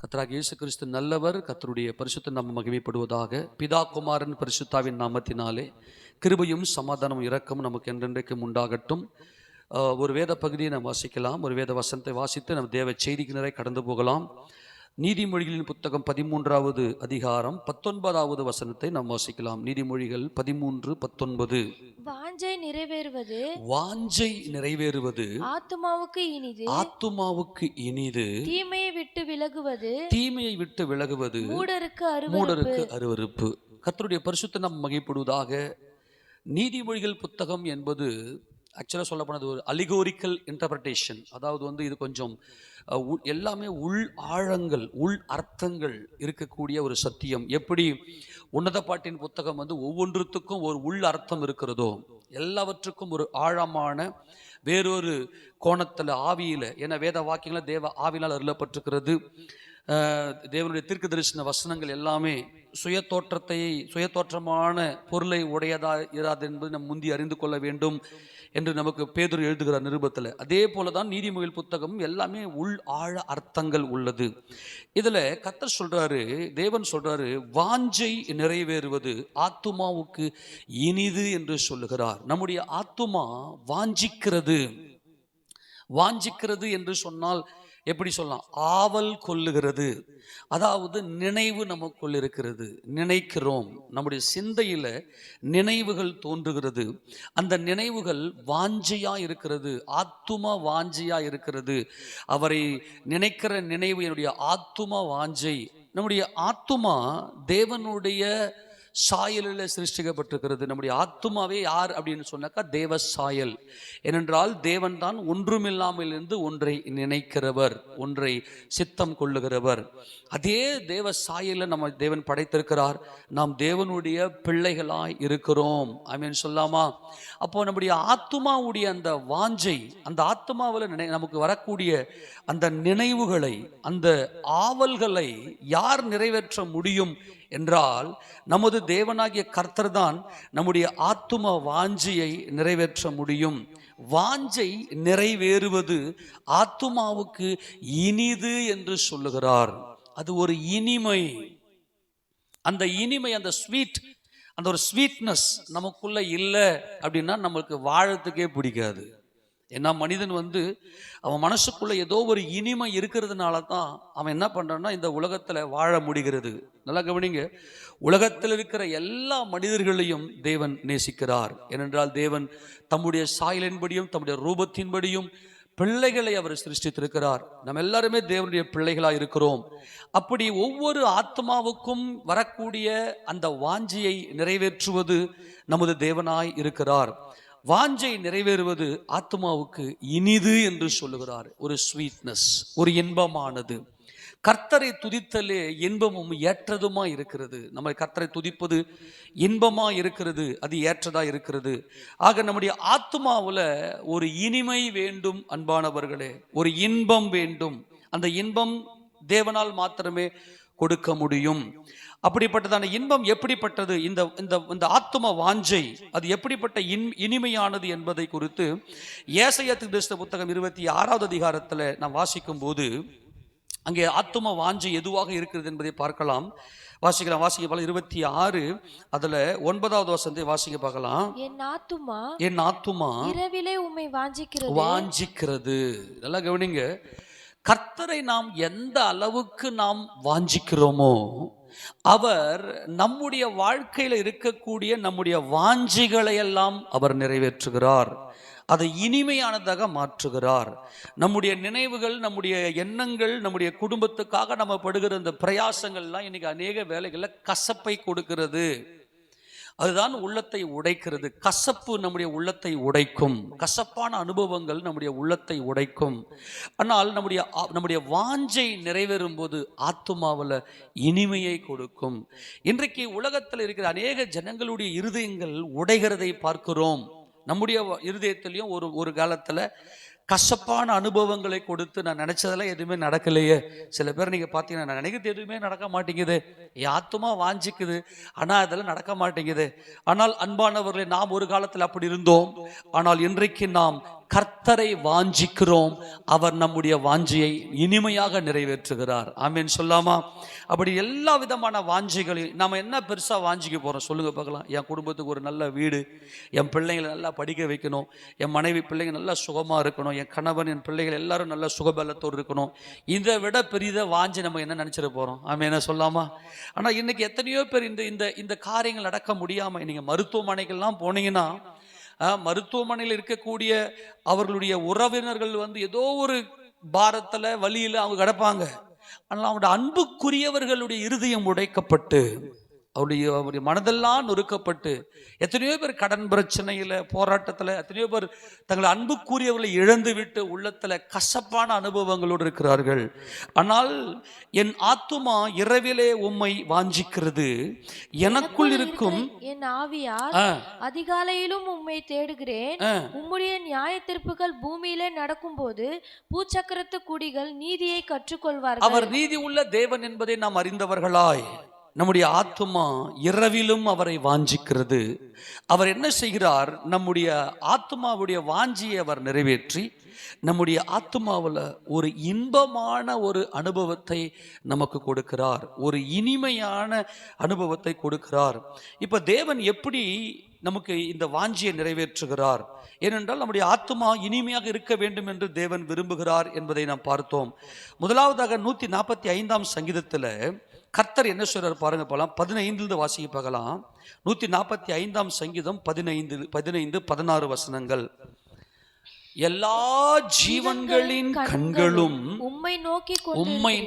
கர்த்தராகிய இயேசு கிறிஸ்து நல்லவர். கர்த்தருடைய பரிசுத்த நாமம் மகிமைப்படுவதாக. பிதா குமாரன் பரிசுத்தாவின் நாமத்தினாலே கிருபையும் சமாதானமும் இரக்கமும் நமக்கு என்றென்றைக்கும் உண்டாகட்டும். ஒரு வேத பகுதியை நாம் வாசிக்கலாம். ஒரு வேத வசனத்தை வாசித்து நம் தேவ செய்திக்கு கடந்து போகலாம். நீதிமொழிகளின் புத்தகம் 13வது அதிகாரம் 19வது வசனத்தை நாம் வாசிக்கலாம். நீதிமொழிகள் 13:19. வாஞ்சை நிறைவேறுவது ஆத்துமாவுக்கு இனிது, ஆத்துமாவுக்கு இனிது. தீமையை விட்டு விலகுவது மூடருக்கு அருவருப்பு. கர்த்தருடைய பரிசுத்த நாமம் மகிமைப்படுவதாக. நீதிமொழிகள் புத்தகம் என்பது ஆக்சுவலாக சொல்ல போனது ஒரு அலிகோரிக்கல் இன்டர்பிரட்டேஷன். அதாவது இது கொஞ்சம் எல்லாமே உள் ஆழங்கள், உள் அர்த்தங்கள் இருக்கக்கூடிய ஒரு சத்தியம். எப்படி உன்னத பாட்டின் புத்தகம் ஒவ்வொன்றுத்துக்கும் ஒரு உள் அர்த்தம் இருக்கிறதோ, எல்லாவற்றுக்கும் ஒரு ஆழமான வேறொரு கோணத்தில் ஆவியில், ஏன்னா வேத வாக்கியங்களை தேவ ஆவியினால் அருளப்பட்டிருக்கிறது. தேவனுடைய தீர்க்க தரிசன வசனங்கள் எல்லாமே சுயத்தோற்றமான பொருளை உடையதா இராது என்பது நம் முந்தி அறிந்து கொள்ள வேண்டும் என்று நமக்கு பேதுரு எழுதுகிறார் நிருபத்தில். அதே போலதான் நீதிமொழிகள் புத்தகம் எல்லாமே உள் ஆழ அர்த்தங்கள் உள்ளது. இதுல கர்த்தர் சொல்றாரு, தேவன் சொல்றாரு, வாஞ்சை நிறைவேறுவது ஆத்துமாவுக்கு இனிது என்று சொல்லுகிறார். நம்முடைய ஆத்துமா வாஞ்சிக்கிறது என்று சொன்னால் எப்படி சொல்லலாம்? ஆவல் கொள்ளுகிறது. அதாவது நினைவு நமக்குள் இருக்கிறது, நினைக்கிறோம். நம்முடைய சிந்தையில நினைவுகள் தோன்றுகிறது. அந்த நினைவுகள் வாஞ்சையா இருக்கிறது, ஆத்துமா வாஞ்சையா இருக்கிறது. அவரை நினைக்கிற நினைவு என்னுடைய ஆத்துமா வாஞ்சை. நம்முடைய ஆத்துமா தேவனுடைய சாயலில் சிருஷ்டிக்கப்பட்டிருக்கிறது. நம்முடைய ஆத்துமாவே யார் அப்படின்னு சொன்னாக்கா தேவ சாயல். ஏனென்றால் தேவன் தான் ஒன்றுமில்லாமல் இருந்து ஒன்றை நினைக்கிறவர், ஒன்றை சித்தம் கொள்ளுகிறவர். அதே தேவ சாயலில் நம்ம தேவன் படைத்திருக்கிறார். நாம் தேவனுடைய பிள்ளைகளாய் இருக்கிறோம். ஆமென் சொல்லாமா? அப்போ நம்முடைய ஆத்துமாவுடைய அந்த வாஞ்சை, அந்த ஆத்துமாவில் நமக்கு வரக்கூடிய அந்த நினைவுகளை, அந்த ஆவல்களை யார் நிறைவேற்ற முடியும் என்றால் நமது தேவனாகிய கர்த்தர் தான் நம்முடைய ஆத்தும வாஞ்சையை நிறைவேற்ற முடியும். வாஞ்சை நிறைவேறுவது ஆத்துமாவுக்கு இனிது என்று சொல்லுகிறார். அது ஒரு இனிமை. அந்த இனிமை, அந்த ஸ்வீட், அந்த ஒரு ஸ்வீட்னஸ் நமக்குள்ள இல்லை அப்படின்னா நம்மளுக்கு வாழறதுக்கே பிடிக்காது. ஏன்னா மனிதன் அவன் மனசுக்குள்ள ஏதோ ஒரு இனிமை இருக்கிறதுனால தான் அவன் என்ன பண்றான்னா இந்த உலகத்துல வாழ முடிகிறது. நல்லா கவனிங்க, உலகத்தில் இருக்கிற எல்லா மனிதர்களையும் தேவன் நேசிக்கிறார். ஏனென்றால் தேவன் தம்முடைய சாயலின்படியும் தம்முடைய ரூபத்தின்படியும் பிள்ளைகளை அவர் சிருஷ்டித்திருக்கிறார். நம்ம எல்லாருமே தேவனுடைய பிள்ளைகளாக இருக்கிறோம். அப்படி ஒவ்வொரு ஆத்மாவுக்கும் வரக்கூடிய அந்த வாஞ்சையை நிறைவேற்றுவது நமது தேவனாய் இருக்கிறார். வாஞ்சை நிறைவேறுவது ஆத்மாவுக்கு இனிது என்று சொல்லுகிறார். ஒரு ஸ்வீட்னஸ், ஒரு இன்பமானது. கர்த்தரை துதித்தலே இன்பமும் ஏற்றதுமா இருக்கிறது. நம்ம கர்த்தரை துதிப்பது இன்பமா இருக்கிறது, அது ஏற்றதா இருக்கிறது. ஆக நம்முடைய ஆத்மாவுல ஒரு இனிமை வேண்டும் அன்பானவர்களே, ஒரு இன்பம் வேண்டும். அந்த இன்பம் தேவனால் மாத்திரமே கொடுக்க முடியும். அப்படிப்பட்டதான இன்பம் எப்படிப்பட்டது? இந்த ஆத்தும வாஞ்சை அது எப்படிப்பட்ட இனிமையானது என்பதை குறித்து ஏசாயா தீர்க்கதரிசன புத்தகம் 26வது அதிகாரத்தில் நாம் வாசிக்கும் போது அங்கே ஆத்தும வாஞ்சை எதுவாக இருக்கிறது என்பதை பார்க்கலாம். வாசிக்கலாம். வாசிக்க 26 அதுல 9வது வசனத்தை வாசிக்க பார்க்கலாம். என் ஆத்துமா இரவிலே உம்மை வாஞ்சிக்கிறது. நல்லா கவனிங்க, கர்த்தரை நாம் எந்த அளவுக்கு நாம் வாஞ்சிக்கிறோமோ அவர் நம்முடைய வாழ்க்கையில் இருக்கக்கூடிய நம்முடைய வாஞ்சிகளை எல்லாம் அவர் நிறைவேற்றுகிறார். அதை இனிமையானதாக மாற்றுகிறார். நம்முடைய நினைவுகள், நம்முடைய எண்ணங்கள், நம்முடைய குடும்பத்துக்காக நம்ம படுகிற இந்த பிரயாசங்கள்லாம் இன்னைக்கு அநேக வேலைகளில் கசப்பை கொடுக்கிறது. அதுதான் உள்ளத்தை உடைக்கிறது. கசப்பு நம்முடைய உள்ளத்தை உடைக்கும். கசப்பான அனுபவங்கள் நம்முடைய உள்ளத்தை உடைக்கும். ஆனால் நம்முடைய வாஞ்சை நிறைவேறும் போது ஆத்துமாவில் இனிமையை கொடுக்கும். இன்றைக்கு உலகத்தில் இருக்கிற அநேக ஜனங்களுடைய இருதயங்கள் உடைகிறதை பார்க்கிறோம். நம்முடைய இருதயத்திலையும் ஒரு காலத்தில் கசப்பான அனுபவங்களை கொடுத்து நான் நினைச்சதெல்லாம் எதுவுமே நடக்கலையே. சில பேர் நீங்க பார்த்தீங்கன்னா நான் நினைக்கிறது எதுவுமே நடக்க மாட்டேங்குது, என் ஆத்துமா வாஞ்சிக்குது, ஆனால் அதெல்லாம் நடக்க மாட்டேங்குது. ஆனால் அன்பானவர்களே, நாம் ஒரு காலத்தில் அப்படி இருந்தோம். ஆனால் இன்றைக்கு நாம் கர்த்தரை வாஞ்சிக்கிறோம், அவர் நம்முடைய வாஞ்சியை இனிமையாக நிறைவேற்றுகிறார். ஆமென் சொல்லாமா? அப்படி எல்லா விதமான வாஞ்சிகளையும் நம்ம என்ன பெருசா வாஞ்சிக்க போறோம் சொல்லுங்க பார்க்கலாம். என் குடும்பத்துக்கு ஒரு நல்ல வீடு, என் பிள்ளைங்களை நல்லா படிக்க வைக்கணும், என் மனைவி பிள்ளைங்க நல்லா சுகமா இருக்கணும், என் கணவன் என் பிள்ளைகள் எல்லாரும் நல்லா சுகபலத்தோடு இருக்கணும். இதை விட பெரிய வாஞ்சி நம்ம என்ன நினைச்சிட போறோம்? ஆமென் சொல்லாமா? ஆனா இன்னைக்கு எத்தனையோ பேர் இந்த இந்த இந்த காரியங்கள் நடக்க முடியாம, நீங்க மருத்துவமனைகள்லாம் போனீங்கன்னா மருத்துவமனையில் இருக்கக்கூடிய அவர்களுடைய உறவினர்கள் ஏதோ ஒரு பாரத்துல வழியில அவங்க கிடப்பாங்க. ஆனால் அவங்களுடைய அன்புக்குரியவர்களுடைய இருதயம் உடைக்கப்பட்டு அவருடைய மனதெல்லாம் நொறுக்கப்பட்டு, எத்தனையோ பேர் கடன் பிரச்சனையில போராட்டத்துல, எத்தனையோ பேர் தங்கள் அன்புக்குரியவர்களை இழந்து விட்டு உள்ளத்துல கசப்பான அனுபவங்களோடு இருக்கிறார்கள். ஆனால் என் ஆத்துமா இரவிலே உம்மை வாஞ்சிக்கிறது, எனக்குள் இருக்கும் என் ஆவியார் அதிகாலையிலும் உம்மை தேடுகிறேன். உம்முடைய நியாய தீர்ப்புகள் பூமியிலே நடக்கும்போது பூச்சக்கரத்து குடிகள் நீதியை கற்றுக்கொள்வார்கள். அவர் நீதி உள்ள தேவன் என்பதை நாம் அறிந்தவர்களாய் நம்முடைய ஆத்துமா இரவிலும் அவரை வாஞ்சிக்கிறது. அவர் என்ன செய்கிறார்? நம்முடைய ஆத்துமாவுடைய வாஞ்சியை அவர் நிறைவேற்றி நம்முடைய ஆத்துமாவில் ஒரு இன்பமான ஒரு அனுபவத்தை நமக்கு கொடுக்கிறார், ஒரு இனிமையான அனுபவத்தை கொடுக்கிறார். இப்ப தேவன் எப்படி நமக்கு இந்த வாஞ்சியை நிறைவேற்றுகிறார்? ஏனென்றால் நம்முடைய ஆத்துமா இனிமையாக இருக்க வேண்டும் என்று தேவன் விரும்புகிறார் என்பதை நாம் பார்த்தோம். முதலாவதாக 145ஆம் சங்கீதத்தில் கர்த்தர் என்ன சொல்றார் பாருங்க, போலாம் 15 வாசிக்க பார்க்கலாம். 145ஆம் சங்கீதம் 15-16 வசனங்கள். எல்லா ஜீவன்களின் கண்களும் உம்மை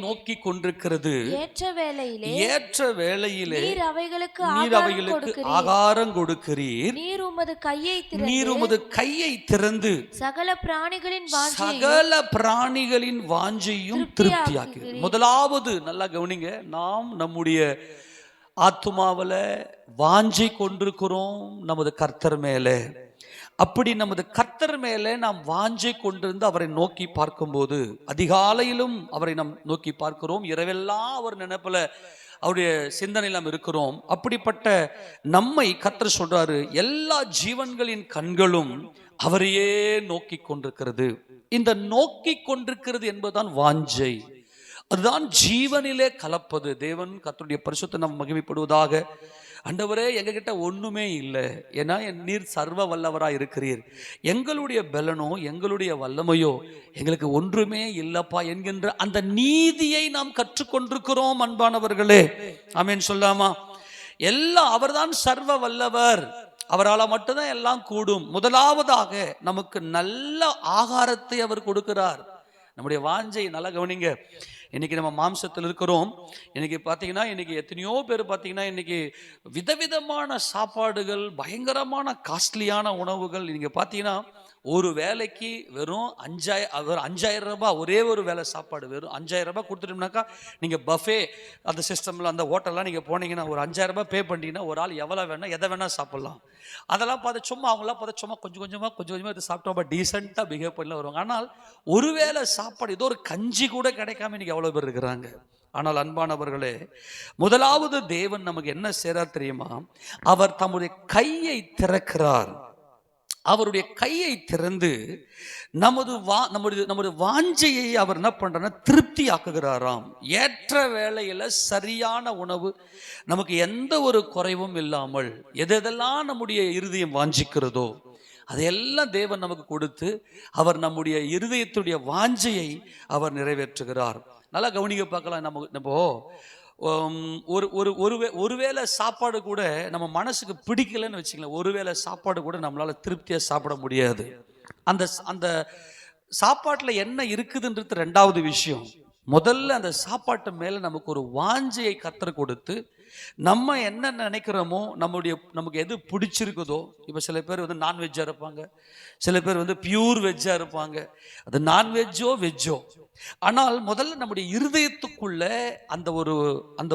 நோக்கி கொண்டிருக்கிறது. ஏற்ற வேளையிலே நீர் அவைகளுக்கு ஆகாரம் கொடுக்கிறீர். நீர் உமது கையை திறந்து சகல பிராணிகளின் வாஞ்சையும் திருப்தியாக்கி. முதலாவது நல்லா கவனிங்க, நாம் நம்முடைய ஆத்துமாவில வாஞ்சை கொண்டிருக்கிறோம் நமது கர்த்தர் மேலே. அப்படி நமது கர்த்தர் மேலே நாம் வாஞ்சை கொண்டிருந்து அவரை நோக்கி பார்க்கும்போது, அதிகாலையிலும் அவரை நாம் நோக்கி பார்க்கிறோம், இரவெல்லாம் அவர் நினைப்புல அவருடைய சிந்தனையில் நாம் இருக்கிறோம். அப்படிப்பட்ட நம்மை கர்த்தர் சொல்றாரு, எல்லா ஜீவன்களின் கண்களும் அவரையே நோக்கி கொண்டிருக்கிறது. இந்த நோக்கி கொண்டிருக்கிறது என்பதுதான் வாஞ்சை, அதுதான் ஜீவனிலே கலப்பது. தேவன் கர்த்தருடைய பரிசுத்த நாம் மகிமைப்படுவதாக. ஆண்டவரே, எங்ககிட்ட ஒண்ணுமே இல்லை, ஏன்னா நீர் சர்வ வல்லவராய் இருக்கிறீர், எங்களுடைய பலனோ எங்களுடைய வல்லமையோ எங்களுக்கு ஒன்றுமே இல்லப்பா என்கின்ற அந்த நீதியை நாம் கற்றுக்கொண்டிருக்கிறோம் அன்பானவர்களே. ஆமென் சொல்லாமா? எல்லாம் அவர்தான் சர்வ வல்லவர், அவரால் மட்டும்தான் எல்லாம் கூடும். முதலாவதாக நமக்கு நல்ல ஆகாரத்தை அவர் கொடுக்கிறார். நம்முடைய வாஞ்சை நல்லா கவனிங்க. இன்னைக்கு நம்ம மாம்சத்தில் இருக்கிறோம். இன்னைக்கு பார்த்தீங்கன்னா, இன்னைக்கு எத்தனையோ பேர் பார்த்தீங்கன்னா, இன்னைக்கு விதவிதமான சாப்பாடுகள், பயங்கரமான காஸ்ட்லியான உணவுகள். நீங்க பார்த்தீங்கன்னா, ஒரு வேலைக்கு வெறும் 5000 ரூபாய், ஒரே ஒரு வேலை சாப்பாடு வெறும் 5000 ரூபாய் கொடுத்துட்டோம்னாக்கா, நீங்கள் பஃபே அந்த சிஸ்டமில் அந்த ஹோட்டல்லாம் நீங்கள் போனீங்கன்னா ஒரு 5000 ரூபாய் பே பண்ணிட்டீங்கன்னா ஒரு ஆள் எவ்வளோ வேணால் எதை வேணால் சாப்பிட்லாம். அதெல்லாம் பார்த்து சும்மா அவங்களாம் பார்த்து சும்மா கொஞ்சம் கொஞ்சமாக இது சாப்பிட்டோம், பட் டீசெண்டாக பிஹேவ் பண்ணலாம் வருவாங்க. ஆனால் ஒருவேளை சாப்பாடு ஏதோ ஒரு கஞ்சி கூட கிடைக்காம இன்னைக்கு எவ்வளோ பேர் இருக்கிறாங்க. ஆனால் அன்பானவர்களே, முதலாவது தேவன் நமக்கு என்ன செய்றார் தெரியுமா? அவர் தம்முடைய கையை திறக்கிறார். அவருடைய கையை திறந்து நமது வாஞ்சையை அவர் என்ன பண்றாருன்னா திருப்தி ஆக்குகிறாராம். ஏற்ற வேளையில சரியான உணவு, நமக்கு எந்த ஒரு குறைவும் இல்லாமல் எதெல்லாம் நம்முடைய இருதயம் வாஞ்சிக்கிறதோ அதையெல்லாம் தேவன் நமக்கு கொடுத்து அவர் நம்முடைய இருதயத்துடைய வாஞ்சையை அவர் நிறைவேற்றுகிறார். நல்லா கவனிக்க பார்க்கலாம். நம்ம ஒருவேளை சாப்பாடு கூட நம்ம மனசுக்கு பிடிக்கலன்னு வச்சுக்கலாம், ஒருவேளை சாப்பாடு கூட நம்மளால திருப்தியா சாப்பிட முடியாது. அந்த சாப்பாட்டுல என்ன இருக்குதுன்றது ரெண்டாவது விஷயம். முதல்ல அந்த சாப்பாட்டு மேல நமக்கு ஒரு வாஞ்சையை கர்த்தர் கொடுத்து, நம்ம என்ன நினைக்கிறோமோ, நமக்கு எது பிடிச்சிருக்குதோ. இப்போ சில பேர் நான்வெஜ்ஜா இருப்பாங்க, சில பேர் பியூர் வெஜ்ஜா இருப்பாங்க. அது நான்வெஜ்ஜோ வெஜ்ஜோ, ஆனால் முதல்ல நம்முடைய இருதயத்துக்குள்ள அந்த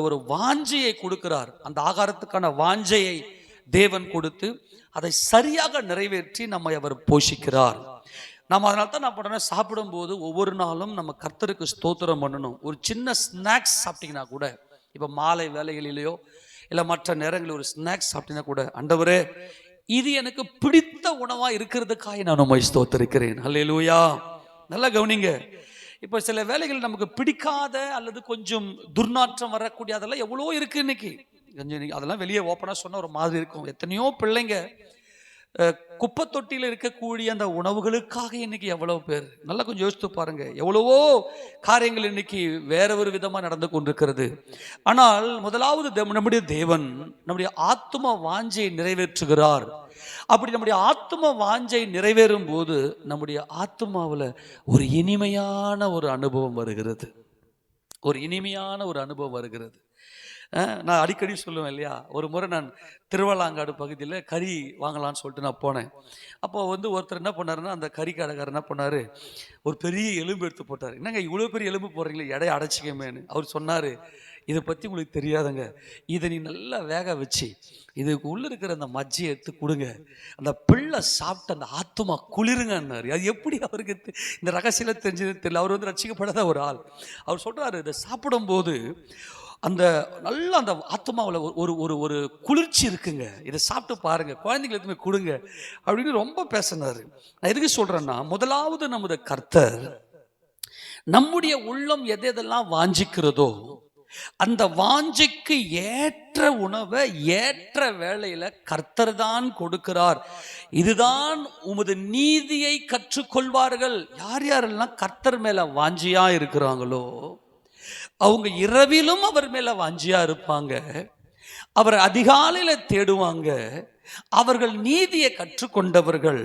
ஒரு வாஞ்சையை கொடுக்கிறார். அந்த ஆகாரத்துக்கான வாஞ்சையை தேவன் கொடுத்து அதை சரியாக நிறைவேற்றி நம்மை அவர் போஷிக்கிறார். நம்ம அதனால தான் நான் பண்ணுறேன், சாப்பிடும்போது ஒவ்வொரு நாளும் நம்ம கர்த்தருக்கு ஸ்தோத்திரம் பண்ணணும். ஒரு சின்ன ஸ்நாக்ஸ் சாப்பிட்டீங்கன்னா கூட, இப்போ மாலை வேலைகளிலேயோ இல்லை மற்ற நேரங்களில் ஒரு ஸ்நாக்ஸ் சாப்பிட்டீங்கன்னா கூட, ஆண்டவரே இது எனக்கு பிடித்த உணவா இருக்கிறதுக்காக நான் உம்மை ஸ்தோத்திரிக்கிறேன். அல்லேலூயா. நல்லா கவனிங்க. இப்போ சில வேலைகள் நமக்கு பிடிக்காத அல்லது கொஞ்சம் துர்நாற்றம் வரக்கூடிய அதெல்லாம் எவ்வளோ இருக்கு இன்னைக்கு. கொஞ்சம் அதெல்லாம் வெளியே ஓப்பனாக சொன்ன ஒரு மாதிரி இருக்கும். எத்தனையோ பிள்ளைங்க குப்பை தொட்டியில் இருக்கக்கூடிய அந்த உணவுகளுக்காக இன்னைக்கு எவ்வளவு பேர், நல்லா கொஞ்சம் யோசித்து பாருங்க. எவ்வளவோ காரியங்கள் இன்னைக்கு வேற ஒரு விதமா நடந்து கொண்டிருக்கிறது. ஆனால் முதலாவது நம்முடைய தேவன் நம்முடைய ஆத்தும வாஞ்சையை நிறைவேற்றுகிறார். அப்படி நம்முடைய ஆத்தும வாஞ்சை நிறைவேறும் போது நம்முடைய ஆத்துமாவில் ஒரு இனிமையான ஒரு அனுபவம் வருகிறது. ஒரு இனிமையான ஒரு அனுபவம் வருகிறது. நான் அடிக்கடி சொல்லுவேன் இல்லையா, ஒரு முறை நான் திருவள்ளாங்காடு பகுதியில் கறி வாங்கலான்னு சொல்லிட்டு நான் போனேன். அப்போ ஒருத்தர் என்ன பண்ணாருன்னா, அந்த கறி கடைக்காரர் என்ன பண்ணார், ஒரு பெரிய எலும்பு எடுத்து போட்டார். என்னங்க இவ்வளோ பெரிய எலும்பு போடுறீங்களே, எடையை அடைச்சிக்கமேன்னு. அவர் சொன்னார், இதை பற்றி உங்களுக்கு தெரியாதுங்க, இதை நீ நல்லா வேக வச்சு இதுக்கு உள்ளே இருக்கிற அந்த மஜ்ஜியை எடுத்து கொடுங்க, அந்த பிள்ளை சாப்பிட்டு அந்த ஆத்துமா குளிருங்கன்னாரு. அது எப்படி அவருக்கு இந்த ரகசியம் தெரிஞ்சது தெரியல. அவர் ரட்சிக்கப்படாத ஒரு ஆள். அவர் சொல்கிறாரு, இதை சாப்பிடும்போது அந்த நல்லா அந்த ஆத்மாவில் ஒரு ஒரு ஒரு குளிர்ச்சி இருக்குங்க, இதை சாப்பிட்டு பாருங்க, குழந்தைங்களுக்கு கொடுங்க அப்படின்னு ரொம்ப பேசினார். நான் எதுக்கு சொல்கிறேன்னா, முதலாவது நமது கர்த்தர் நம்முடைய உள்ளம் எதெல்லாம் வாஞ்சிக்கிறதோ அந்த வாஞ்சைக்கு ஏற்ற உணவை ஏற்ற வேளையில கர்த்தர் தான் கொடுக்கிறார். இதுதான் உமது நீதியை கற்றுக்கொள்வார்கள். யார் யாரெல்லாம் கர்த்தர் மேல வாஞ்சியா இருக்கிறாங்களோ அவங்க இரவிலும் அவர் மேல வாஞ்சியா இருப்பாங்க, அவர் அதிகாலையில தேடுவாங்க. அவர்கள் நீதியை கற்றுக்கொண்டவர்கள்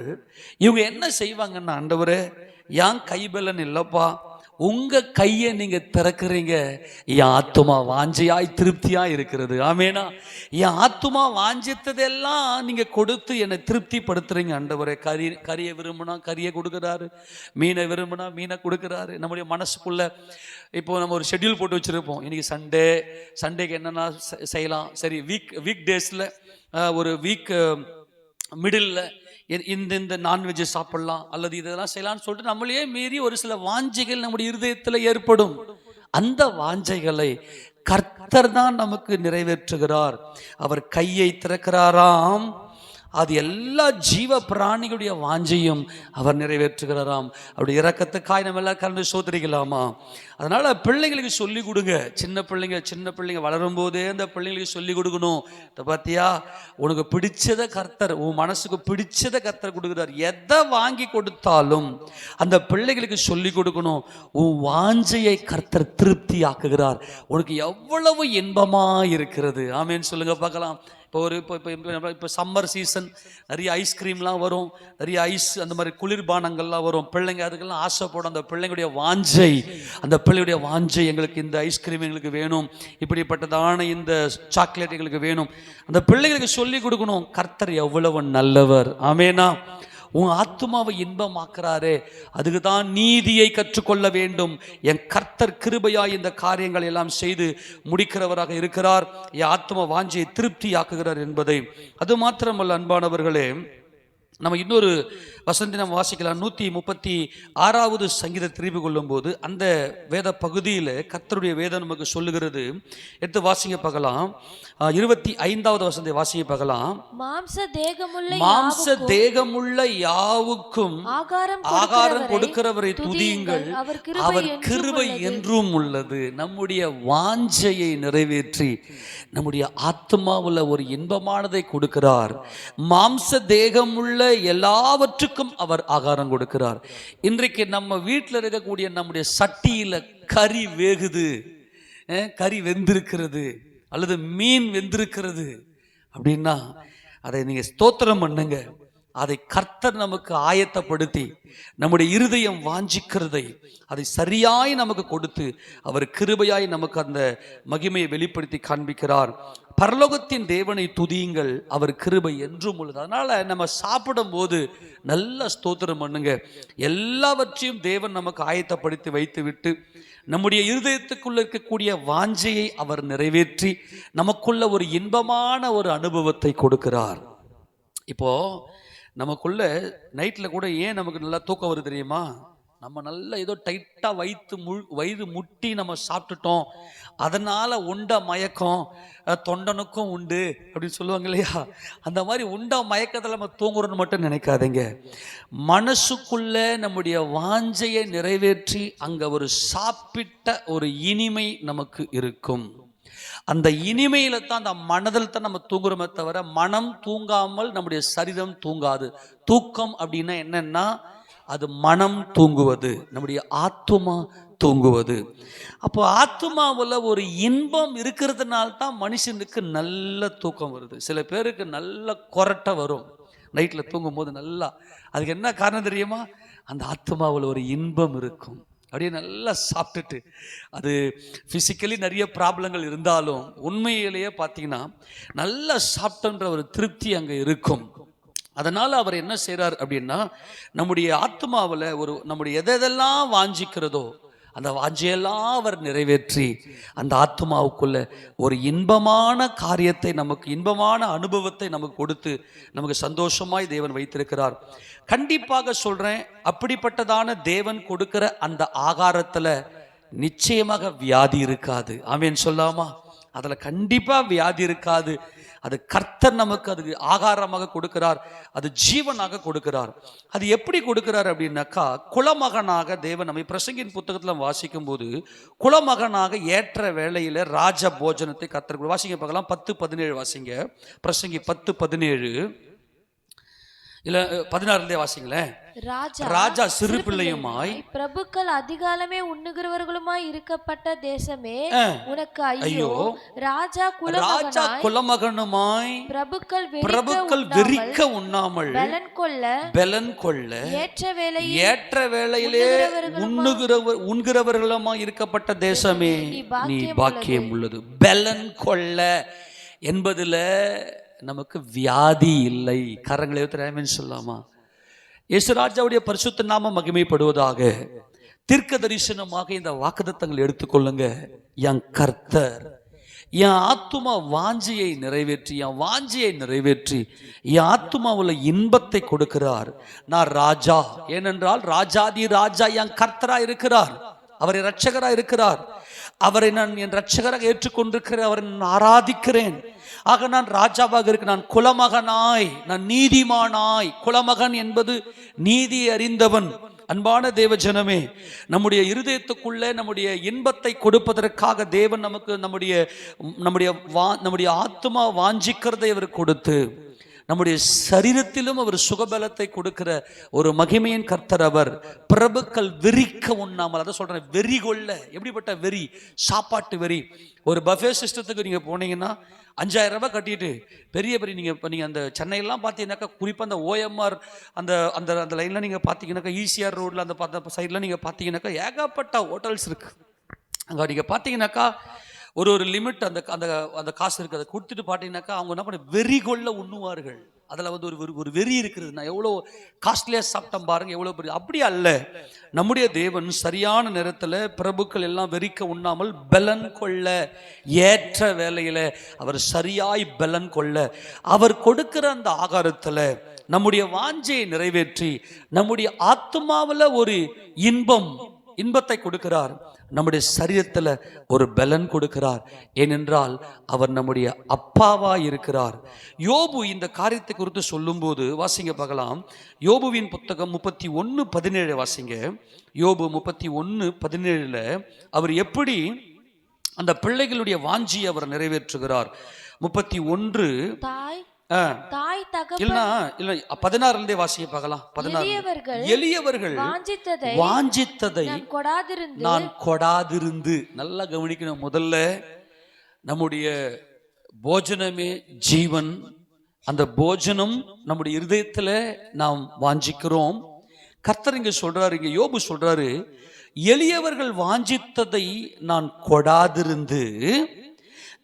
இவங்க என்ன செய்வாங்கன்னா, ஆண்டவரே என் கைபலன் இல்லப்பா, உங்க கையை நீங்க திறக்கிறீங்க, என் ஆத்துமா வாஞ்சையாய் திருப்தியா இருக்கிறது. ஆமேனா. என் ஆத்துமா வாஞ்சித்ததெல்லாம் நீங்க கொடுத்து என்னை திருப்தி படுத்துறீங்க ஆண்டவரே. கறியை விரும்பினா கறியை கொடுக்குறாரு, மீனை விரும்பினா மீனை கொடுக்குறாரு. நம்முடைய மனசுக்குள்ள இப்போ நம்ம ஒரு ஷெட்யூல் போட்டு வச்சிருப்போம், இன்னைக்கு சண்டேக்கு என்னென்னா செய்யலாம். சரி, வீக் டேஸில் ஒரு வீக் மிடில் இந்த நான்வெஜ்ஜை சாப்பிடலாம் அல்லது இதெல்லாம் செய்யலாம்னு சொல்லிட்டு நம்மளையே மீறி ஒரு சில வாஞ்சைகள் நம்முடைய இருதயத்தில் ஏற்படும். அந்த வாஞ்சைகளை கர்த்தர் தான் நமக்கு நிறைவேற்றுகிறார். அவர் கையை திறக்கிறாராம், அது எல்லா ஜீவ பிராணிகளுடைய வாஞ்சையும் அவர் நிறைவேற்றுகிறாராம். அவருடைய இரக்கத்துக்காய் நம்ம எல்லாம் கலந்து சோதரிக்கலாமா? அதனால பிள்ளைங்களுக்கு சொல்லி கொடுங்க. சின்ன பிள்ளைங்க வளரும் போதே அந்த பிள்ளைங்களுக்கு சொல்லி கொடுக்கணும். பார்த்தியா, உனக்கு பிடிச்சதை கர்த்தர், உன் மனசுக்கு பிடிச்சதை கர்த்தர் கொடுக்குறார். எதை வாங்கி கொடுத்தாலும் அந்த பிள்ளைகளுக்கு சொல்லி கொடுக்கணும், உன் வாஞ்சையை கர்த்தர் திருப்தி ஆக்குகிறார். உனக்கு எவ்வளவு இன்பமா இருக்கிறது. ஆமேன்னு சொல்லுங்க பார்க்கலாம். இப்போ சம்மர் சீசன், நிறைய ஐஸ்கிரீம்லாம் வரும், நிறைய ஐஸ் அந்த மாதிரி குளிர்பானங்கள்லாம் வரும். பிள்ளைங்க அதுக்கெல்லாம் ஆசைப்படும். அந்த பிள்ளைங்களுடைய வாஞ்சை, அந்த பிள்ளையுடைய வாஞ்சை, எங்களுக்கு இந்த ஐஸ்கிரீம் எங்களுக்கு வேணும், இப்படிப்பட்டதான இந்த சாக்லேட் எங்களுக்கு வேணும். அந்த பிள்ளைங்களுக்கு சொல்லி கொடுக்கணும், கர்த்தர் எவ்வளவு நல்லவர். ஆமேனா. உன் ஆத்துமாவை இன்பமாக்குறாரே, அதுக்கு தான் நீதியை கற்றுக்கொள்ள வேண்டும். என் கர்த்தர் கிருபையாய் இந்த காரியங்களை எல்லாம் செய்து முடிக்கிறவராக இருக்கிறார். என் ஆத்தும வாஞ்சியை திருப்தி ஆக்குகிறார் என்பதை. அது மாத்திரமல்ல அன்பானவர்களே, நம்ம இன்னொரு வசனத்தை நம்ம வாசிக்கலாம். 136வது சங்கீதத்தை திருப்பி கொள்ளும் போது அந்த வேத பகுதியில் கர்த்தருடைய வேதம் நமக்கு சொல்லுகிறது. எடுத்து வாசிங்க பார்க்கலாம். 25வது வசனத்தை வாசிங்க பார்க்கலாம். மாம்ச தேகமுள்ள யாவுக்கும் ஆகாரம் கொடுக்கிறவரை துதியுங்கள், அவர் கிருபை என்றும் உள்ளது. நம்முடைய வாஞ்சையை நிறைவேற்றி நம்முடைய ஆத்மாவில் ஒரு இன்பமானதை கொடுக்கிறார். மாம்ச தேகமுள்ள எல்லாவற்றுக்கும் அவர் ஆகாரம் கொடுக்கிறார். இன்றைக்கு நம்ம வீட்டில் இருக்கக்கூடிய நம்முடைய சட்டியில கறி வேகுது, கறி வெந்திருக்கிறது அல்லது மீன் வெந்திருக்கிறது அப்படின்னா அதை நீங்க ஸ்தோத்திரம் பண்ணுங்க. அதை கர்த்தர் நமக்கு ஆயத்தப்படுத்தி நம்முடைய இருதயம் வாஞ்சிக்கிறதை அதை சரியாய் நமக்கு கொடுத்து அவர் கிருபையாய் நமக்கு அந்த மகிமையை வெளிப்படுத்தி காண்பிக்கிறார். பரலோகத்தின் தேவனை துதியுங்கள், அவர் கிருபை என்றும் உள்ளது. அதனால நம்ம சாப்பிடும் போது நல்ல ஸ்தோத்திரம் பண்ணுங்க. எல்லாவற்றையும் தேவன் நமக்கு ஆயத்தப்படுத்தி வைத்து விட்டு நம்முடைய இருதயத்துக்குள்ள இருக்கக்கூடிய வாஞ்சையை அவர் நிறைவேற்றி நமக்குள்ள ஒரு இன்பமான ஒரு அனுபவத்தை கொடுக்கிறார். இப்போ நமக்குள்ள நைட்டில் கூட ஏன் நமக்கு நல்லா தூக்கம் வருது தெரியுமா? நம்ம நல்லா ஏதோ டைட்டா வயிறு முட்டி நம்ம சாப்பிட்டுட்டோம், அதனால உண்ட மயக்கம் தொண்டனுக்கும் உண்டு அப்படின்னு சொல்லுவாங்க இல்லையா? அந்த மாதிரி உண்ட மயக்கத்தில் நம்ம தூங்குறோன்னு மட்டும் நினைக்காதீங்க. மனசுக்குள்ள நம்முடைய வாஞ்சையை நிறைவேற்றி அங்க ஒரு சாப்பிட்ட ஒரு இனிமை நமக்கு இருக்கும். அந்த இனிமையில தான், அந்த மனதில் தான் நம்ம தூங்குறோமே தவிர மனம் தூங்காமல் நம்முடைய சரீரம் தூங்காது. தூக்கம் அப்படின்னா என்னன்னா, அது மனம் தூங்குவது, நம்முடைய ஆத்துமா தூங்குவது. அப்போ ஆத்துமாவில் ஒரு இன்பம் இருக்கிறதுனால தான் மனுஷனுக்கு நல்ல தூக்கம் வருது. சில பேருக்கு நல்ல கொரட்டை வரும் நைட்டில் தூங்கும்போது நல்லா. அதுக்கு என்ன காரணம் தெரியுமா? அந்த ஆத்துமாவில் ஒரு இன்பம் இருக்கும். அப்படியே நல்லா சாப்பிட்டுட்டு, அது ஃபிசிக்கலி நிறைய ப்ராப்ளங்கள் இருந்தாலும் உண்மையிலேயே பார்த்தீங்கன்னா நல்லா சாப்பிட்டன்ற ஒரு திருப்தி அங்கே இருக்கும். அதனால் அவர் என்ன செய்கிறார் அப்படின்னா, நம்முடைய ஆத்மாவில் நம்முடைய எதெல்லாம் வாஞ்சிக்கிறதோ அந்த வாஞ்சியெல்லாம் அவர் நிறைவேற்றி அந்த ஆத்மாவுக்குள்ள ஒரு இன்பமான காரியத்தை, நமக்கு இன்பமான அனுபவத்தை நமக்கு கொடுத்து நமக்கு சந்தோஷமாய் தேவன் வைத்திருக்கிறார். கண்டிப்பாக சொல்கிறேன், அப்படிப்பட்டதான தேவன் கொடுக்கிற அந்த ஆகாரத்தில் நிச்சயமாக வியாதி இருக்காது. ஆமேன் சொல்லாமா? அதில் கண்டிப்பாக வியாதி இருக்காது. அது கர்த்தர் நமக்கு அதுக்கு ஆகாரமாக கொடுக்கிறார், அது ஜீவனாக கொடுக்கிறார். அது எப்படி கொடுக்கிறார் அப்படின்னாக்கா, குலமகனாக தேவன் நம்மை பிரசங்கின் புத்தகத்தில் வாசிக்கும் போது குலமகனாக ஏற்ற வேளையில் ராஜ போஜனத்தை கர்த்தர் வாசிங்க பார்க்கலாம். 10:17 வாசிங்க. பிரசங்கி 10:17 இல்ல 16 வாசிங்களேன். ராஜா சிறு பிள்ளையுமாய் பிரபுக்கள் அதிகாலமே உண்ணுகிறவர்களுமாய் இருக்கப்பட்ட தேசமே உனக்கு ஐயோ. ராஜா குலமகனுமாய் பிரபுக்கள் வெறிக்க உண்ணாமல் பெலன் கொள்ள ஏற்ற வேளையிலே உண்கிறவர்களுமாய் இருக்கப்பட்ட தேசமே நீ பாக்கியம் உள்ளது. பெலன் கொள்ள என்பதுல நமக்கு வியாதி இல்லை. கரங்களை ஆமென் சொல்லாமா? இயேசுராஜாவுடைய பரிசுத்த நாமம் மகிமைப்படுவதாக. தீர்க்க தரிசனமாக இந்த வாக்குத்தத்தங்களை எடுத்துக்கொள்ளுங்க. என் கர்த்தர் என் ஆத்துமா வாஞ்சியை நிறைவேற்றி, என் வாஞ்சியை நிறைவேற்றி என் ஆத்துமாவுல இன்பத்தை கொடுக்கிறார். நான் ராஜா, ஏனென்றால் ராஜாதி ராஜா என் கர்த்தரா இருக்கிறார், அவரை இரட்சகரா இருக்கிறார். அவரை நான் என் இரட்சகராக ஏற்றுக்கொண்டிருக்கிறேன், அவரை நான் ஆராதிக்கிறேன். ஆக நான் ராஜாவாக இருக்க, நான் குலமகனாய், நான் நீதிமானாய். குலமகன் என்பது நீதி அறிந்தவன். அன்பான தேவ ஜனமே, நம்முடைய இருதயத்துக்குள்ளே நம்முடைய இன்பத்தை கொடுப்பதற்காக தேவன் நமக்கு நம்முடைய ஆத்மா வாஞ்சிக்கிறதை அவர் கொடுத்து, நம்முடைய சரீரத்திலும் அவர் சுகபலத்தை கொடுக்கிற ஒரு மகிமையின் கர்த்தர் அவர். பிரபுக்கள் வெறிக்க உண்ணாமல், அதை சொல்றேன், வெறி கொள்ள. எப்படிப்பட்ட வெறி? சாப்பாட்டு வெறி. ஒரு பஃபே சிஸ்டத்துக்கு நீங்க போனீங்கன்னா 5000 ரூபாய் கட்டிட்டு பெரிய நீங்கள் அந்த சென்னையெல்லாம் பார்த்தீங்கன்னாக்கா, குறிப்பாக அந்த OMR அந்த அந்த அந்த லைனில் நீங்கள் பார்த்தீங்கன்னாக்கா, ECR ரோடில் அந்த சைடில் நீங்கள் பார்த்தீங்கன்னாக்கா ஏகப்பட்ட ஹோட்டல்ஸ் இருக்குது. அங்கே நீங்கள் பார்த்தீங்கன்னாக்கா ஒரு லிமிட் அந்த அந்த அந்த காசு இருக்குது. அதை கொடுத்துட்டு பார்த்தீங்கன்னாக்கா அவங்க என்ன பண்ண வெறி கொள்ள உண்ணுவார்கள். அதில் ஒரு வெறி இருக்கிறது. நான் எவ்வளோ காஸ்ட்லியாக சாப்பிட்டேன் பாருங்க, எவ்வளோ பெரிய. அப்படி அல்ல, நம்முடைய தேவன் சரியான நேரத்தில் பிரபுக்கள் எல்லாம் வெறிக்க உண்ணாமல் பெலன் கொள்ள, ஏற்ற வேளையில் அவர் சரியாய் பெலன் கொள்ள, அவர் கொடுக்கிற அந்த ஆகாரத்தில் நம்முடைய வாஞ்சையை நிறைவேற்றி நம்முடைய ஆத்மாவில் ஒரு இன்பத்தை கொடுக்கிறார், நம்முடைய சரீரத்தில் ஒரு பலன் கொடுக்கிறார். ஏனென்றால் அவர் நம்முடைய அப்பாவா இருக்கிறார். யோபு இந்த காரியத்தை குறித்து சொல்லும்போது வாசிங்க பார்க்கலாம். யோபுவின் புத்தகம் 31:17 வாசிங்க. யோபு 31:17 அவர் எப்படி அந்த பிள்ளைகளுடைய வாஞ்சியை அவர் நிறைவேற்றுகிறார். 31 தாய் தகப்பன் இல்ல 16 வாசிக்க பார்க்கலாம். 16 எளியவர்கள் வாஞ்சித்ததை நான் கொடாதிருந்து. நல்லா கவனிக்கணும். முதல்ல நம்முடைய போஜனமே ஜீவன். அந்த போஜனம் நம்முடைய இருதயத்துல நாம் வாஞ்சிக்கிறோம். கர்த்தர் இங்க சொல்றாரு, இங்க யோபு சொல்றாரு, எளியவர்கள் வாஞ்சித்ததை நான் கொடாதிருந்து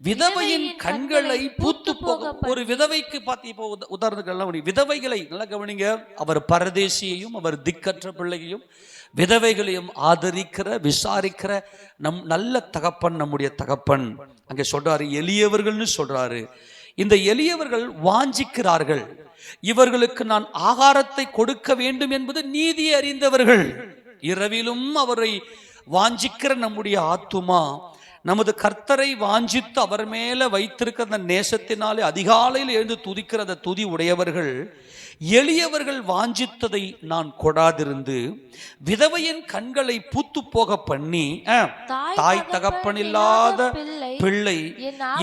விதவையின் கண்களை பூத்து போக. ஒரு விதவைக்கு பார்த்து இப்போ உதாரணத்துக்கு விதவைகளை நல்லா கவனிங்க. அவர் பரதேசியையும் அவர் திக்கற்ற பிள்ளையையும் விதவைகளையும் ஆதரிக்கிற விசாரிக்கிற நல்ல தகப்பன் நம்முடைய தகப்பன். அங்கே சொல்றாரு எளியவர்கள்னு சொல்றாரு. இந்த எளியவர்கள் வாஞ்சிக்கிறார்கள். இவர்களுக்கு நான் ஆகாரத்தை கொடுக்க வேண்டும் என்பது நீதியை அறிந்தவர்கள். இரவிலும் அவரை வாஞ்சிக்கிற நம்முடைய ஆத்துமா நமது கர்த்தரை வாஞ்சித்து அவர் மேல வைத்திருக்கிற அந்த நேசத்தினாலே அதிகாலையில் எழுந்து துதிக்கிற அந்த துதி உடையவர்கள், எளியவர்கள் வாஞ்சித்ததை நான் கொடாதிருந்து விதவையின் கண்களை பூத்து போக பண்ணி, தாய் தகப்பன் இல்லாத பிள்ளை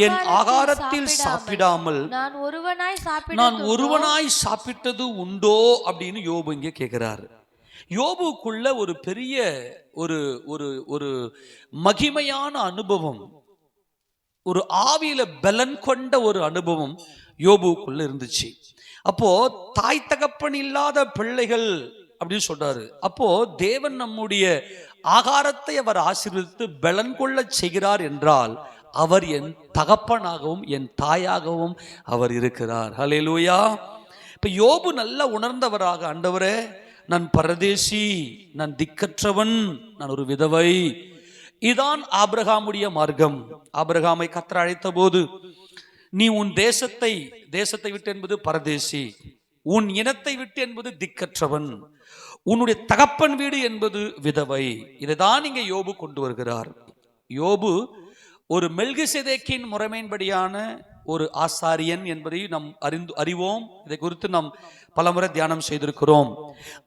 என் ஆகாரத்தில் சாப்பிடாமல் நான் ஒருவனாய் சாப்பிட்டது உண்டோ அப்படின்னு யோபு இங்கே கேட்கிறாரு. யோபுக்குள்ள ஒரு பெரிய ஒரு ஒரு ஒரு மகிமையான அனுபவம், ஒரு ஆவியில பலன் கொண்ட ஒரு அனுபவம் யோபுக்குள்ள இருந்துச்சு. அப்போ தாய் தகப்பன் இல்லாத பிள்ளைகள் அப்படின்னு சொல்றாரு. அப்போ தேவன் நம்முடைய ஆகாரத்தை அவர் ஆசீர்வதித்து பலன் கொள்ள செய்கிறார் என்றால் அவர் என் தகப்பனாகவும் என் தாயாகவும் அவர் இருக்கிறார். ஹல்லேலூயா. இப்ப யோபு நல்லா உணர்ந்தவராக, ஆண்டவரே நான் பரதேசி, நான் திக்கற்றவன், நான் ஒரு விதவை. இதான் ஆபிரகாமுடைய மார்க்கம். ஆபிரகாமை கர்த்தர் அழைத்த போது, நீ உன் தேசத்தை விட்டு என்பது பரதேசி, உன் இனத்தை விட்டு என்பது திக்கற்றவன், உன்னுடைய தகப்பன் வீடு என்பது விதவை. இதைதான் இங்கே யோபு கொண்டு வருகிறார். யோபு ஒரு மெல்கிசேதேக்கின் முறைமையின்படியான ஒரு ஆசாரியன் என்பதை நாம் அறிவோம். இதை குறித்து நாம் பலமுறை தியானம் செய்திருக்கிறோம்.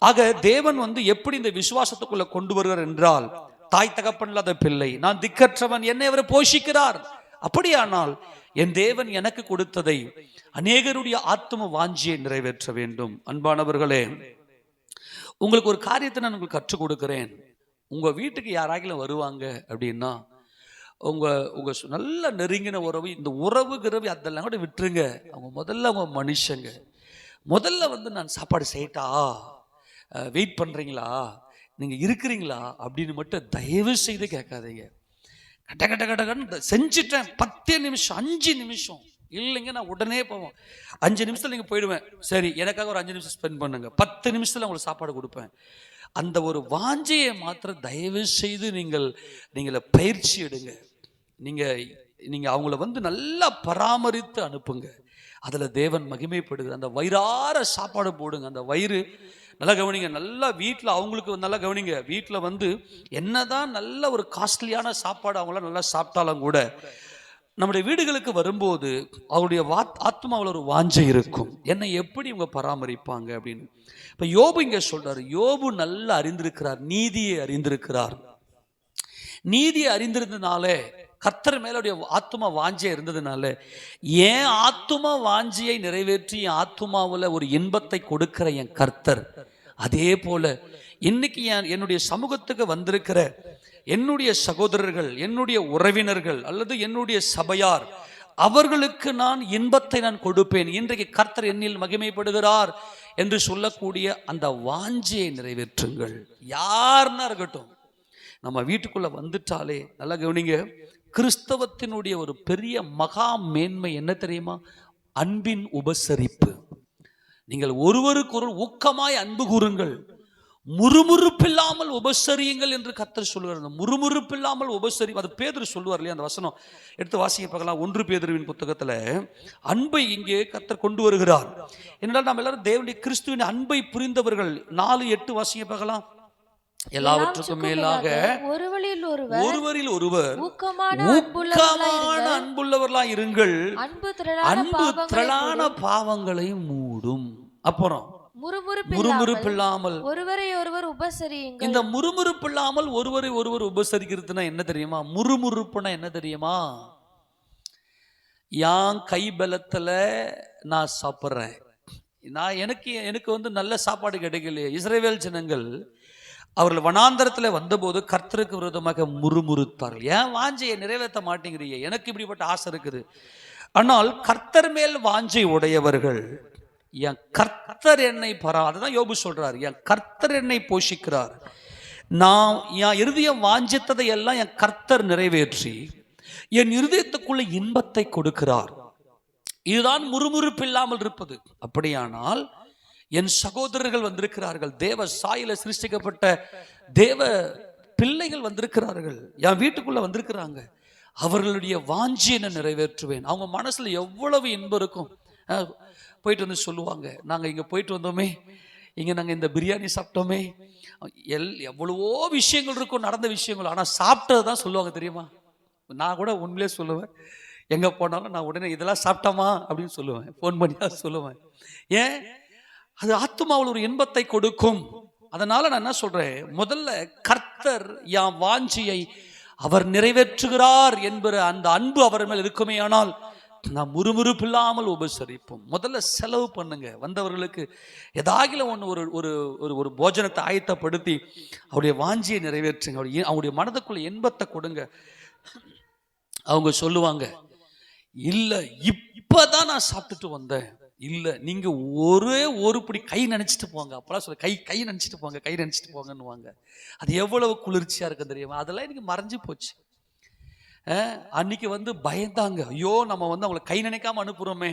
ஆக தேவன் எப்படி இந்த விசுவாசத்துக்குள்ள கொண்டு வருகிறார் என்றால், தாய் தகப்பன் இல்லாத பிள்ளை, நான் திக்கற்றவன், என்னை அவர் போஷிக்கிறார். அப்படியானால் என் தேவன் எனக்கு கொடுத்ததை அநேகருடைய ஆத்தும வாஞ்சியை நிறைவேற்ற வேண்டும். அன்பானவர்களே, உங்களுக்கு ஒரு காரியத்தை நான் உங்களுக்கு கற்றுக் கொடுக்கிறேன். உங்க வீட்டுக்கு யாராகிலும் வருவாங்க அப்படின்னா, உங்க நல்ல நெருங்கின உறவு, இந்த உறவுகிறவு அதெல்லாம் கூட விட்டுருங்க. அவங்க மனுஷங்க. முதல்ல நான் சாப்பாடு செய்யட்டா, வெயிட் பண்றீங்களா, நீங்க இருக்கிறீங்களா அப்படின்னு மட்டும் தயவு செய்து கேட்காதீங்க. கட்ட கட்ட கட்ட செஞ்சுட்டேன், 10 நிமிஷம் 5 நிமிஷம் இல்லைங்க, நான் உடனே போவேன். 5 நிமிஷத்துல நீங்க போயிடுவேன். சரி, எனக்காக ஒரு 5 நிமிஷம் ஸ்பெண்ட் பண்ணுங்க, 10 நிமிஷத்துல உங்களுக்கு சாப்பாடு கொடுப்பேன். அந்த ஒரு வாஞ்சையை மாத்திர தயவு செய்து நீங்கள் பயிற்சி எடுங்க. நீங்க அவங்கள நல்லா பராமரித்து அனுப்புங்க. அதுல தேவன் மகிமைப்படுகிற அந்த வயிறார சாப்பாடு போடுங்க. அந்த வயிறு நல்லா கவனிங்க. நல்லா வீட்டில் அவங்களுக்கு நல்லா கவனிங்க. வீட்டில் என்னதான் நல்ல ஒரு காஸ்ட்லியான சாப்பாடு அவங்களாம் நல்லா சாப்பிட்டாலும் கூட, நம்முடைய வீடுகளுக்கு வரும்போது அவருடைய ஆத்மாவில் ஒரு வாஞ்சை இருக்கும், என்னை எப்படி இவங்க பராமரிப்பாங்க அப்படின்னு. இப்ப யோபு இங்க சொல்றாரு, யோபு நல்லா அறிந்திருக்கிறார், நீதியை அறிந்திருக்கிறார். நீதியை அறிந்திருந்தனாலே, கர்த்தர் மேலுடைய ஆத்துமா வாஞ்சியை இருந்ததுனால, என் ஆத்துமா வாஞ்சியை நிறைவேற்றி என் ஆத்துமாவில் ஒரு இன்பத்தை கொடுக்கிற என் கர்த்தர், அதே போல இன்னைக்கு என்னுடைய சமூகத்துக்கு வந்திருக்கிற என்னுடைய சகோதரர்கள், என்னுடைய உறவினர்கள் அல்லது என்னுடைய சபையார், அவர்களுக்கு நான் இன்பத்தை நான் கொடுப்பேன். இன்றைக்கு கர்த்தர் என்னில் மகிமைப்படுகிறார் என்று சொல்லக்கூடிய அந்த வாஞ்சியை நிறைவேற்றுங்கள். யாருன்னா இருக்கட்டும், நம்ம வீட்டுக்குள்ள வந்துட்டாலே நல்லா கவனிங்க. கிறிஸ்தவத்தினுடைய ஒரு பெரிய மகா மேன்மை என்ன தெரியுமா? அன்பின் உபசரிப்பு. நீங்கள் ஒருவருக்கு ஒரு ஊக்கமாய் அன்பு கூறுங்கள், முறுமுறுப்பில்லாமல் உபசரியுங்கள் என்று கர்த்தர் சொல்லுவார். முறுமுறுப்பில்லாமல் உபசரி, அது பேதுரு சொல்லுவார் இல்லையா? அந்த வசனம் எடுத்து வாசிக்க பார்க்கலாம். 1 பேதுருவின் புத்தகத்துல அன்பை இங்கே கர்த்தர் கொண்டு வருகிறார். என்னடா, நாம் எல்லாரும் தேவனுடைய கிறிஸ்துவின் அன்பை புரிந்தவர்கள். 4:8 வாசிக்க பார்க்கலாம். எல்லாவற்றுக்கும் மேலாக ஒருவரில் ஒருவர் ஊக்கமான அன்புள்ளவர்களாய் இருங்கள், அன்பு திரளான பாவங்களை மூடும். அப்புறம் முறுமுறுப்பில்லாமல் ஒருவரை ஒருவர் உபசரியுங்கள். இந்த முறுமுறுப்பில்லாமல் ஒருவரை ஒருவர் உபசரிக்கிறதுனா என்ன தெரியுமா? முறுமுறுப்புனா என்ன தெரியுமா? யான் கை பலத்துல நான் சாப்பிட்றேன், எனக்கு நல்ல சாப்பாடு கிடைக்கலையே. இஸ்ரவேல் ஜனங்கள் அவர்கள் வனாந்தரத்தில் வந்தபோது கர்த்தருக்கு விரோதமாக முறுமுறுத்தார்கள். ஏன் வாஞ்சையை நிறைவேற்ற மாட்டேங்கிறீங்க? எனக்கு இப்படிப்பட்ட ஆசை இருக்குது. ஆனால் கர்த்தர் மேல் வாஞ்சை உடையவர்கள், என் கர்த்தர் என்னை அதுதான் யோபு சொல்றார், என் கர்த்தர் என்னை போஷிக்கிறார், நான் என் இருதயம் வாஞ்சித்ததை எல்லாம் என் கர்த்தர் நிறைவேற்றி என் இருதயத்துக்குள்ள இன்பத்தை கொடுக்கிறார். இதுதான் முறுமுறுப்பு இல்லாமல் இருப்பது. அப்படியானால் என் சகோதரர்கள் வந்திருக்கிறார்கள், தேவ சாயில சிருஷ்டிக்கப்பட்ட தேவ பிள்ளைகள் வந்திருக்கிறார்கள், என் வீட்டுக்குள்ள வந்திருக்கிறாங்க, அவர்களுடைய வாஞ்சியை நான் நிறைவேற்றுவேன். அவங்க மனசுல எவ்வளவு இன்பம் இருக்கும். போயிட்டு வந்து சொல்லுவாங்க, நாங்க இங்க போயிட்டு வந்தோமே, இங்கே நாங்கள் இந்த பிரியாணி சாப்பிட்டோமே, எவ்வளவோ விஷயங்கள் இருக்கும், நடந்த விஷயங்கள். ஆனால் சாப்பிட்டது தான் சொல்லுவாங்க தெரியுமா? நான் கூட உண்மையிலே சொல்லுவேன், எங்கே போனாலும் நான் உடனே இதெல்லாம் சாப்பிட்டோமா அப்படின்னு சொல்லுவேன், ஃபோன் பண்ணி தான் சொல்லுவேன். ஏன்? அது ஆத்துமாவில் ஒரு இன்பத்தை கொடுக்கும். அதனால நான் என்ன சொல்றேன், முதல்ல கர்த்தர் என் வாஞ்சியை அவர் நிறைவேற்றுகிறார் என்பது அந்த அன்பு அவர் மேல் இருக்குமே, ஆனால் நான் முறுமுறுப்பில்லாமல் உபசரிப்போம். முதல்ல செலவு பண்ணுங்க, வந்தவர்களுக்கு ஏதாகிலும் ஒன்று ஒரு ஒரு ஒரு ஒரு போஜனத்தை ஆயத்தப்படுத்தி அவருடைய வாஞ்சியை நிறைவேற்றுங்க, அவருடைய மனதுக்குள்ள இன்பத்தை கொடுங்க. அவங்க சொல்லுவாங்க, இல்லை இப்பதான் நான் சாப்பிட்டுட்டு வந்தேன். இல்லை, நீங்க ஒரு பிடி கை நினைச்சிட்டு போங்க. அப்பெல்லாம் சொல்ல, கை நினைச்சிட்டு போங்க, கை நினைச்சிட்டு போங்கன்னுவாங்க. அது எவ்வளவு குளிர்ச்சியா இருக்கு தெரியுமா? அதெல்லாம் எனக்கு மறைஞ்சு போச்சு. அன்னைக்கு பயந்தாங்க, ஐயோ நம்ம அவங்கள கை நினைக்காம அனுப்புறோமே,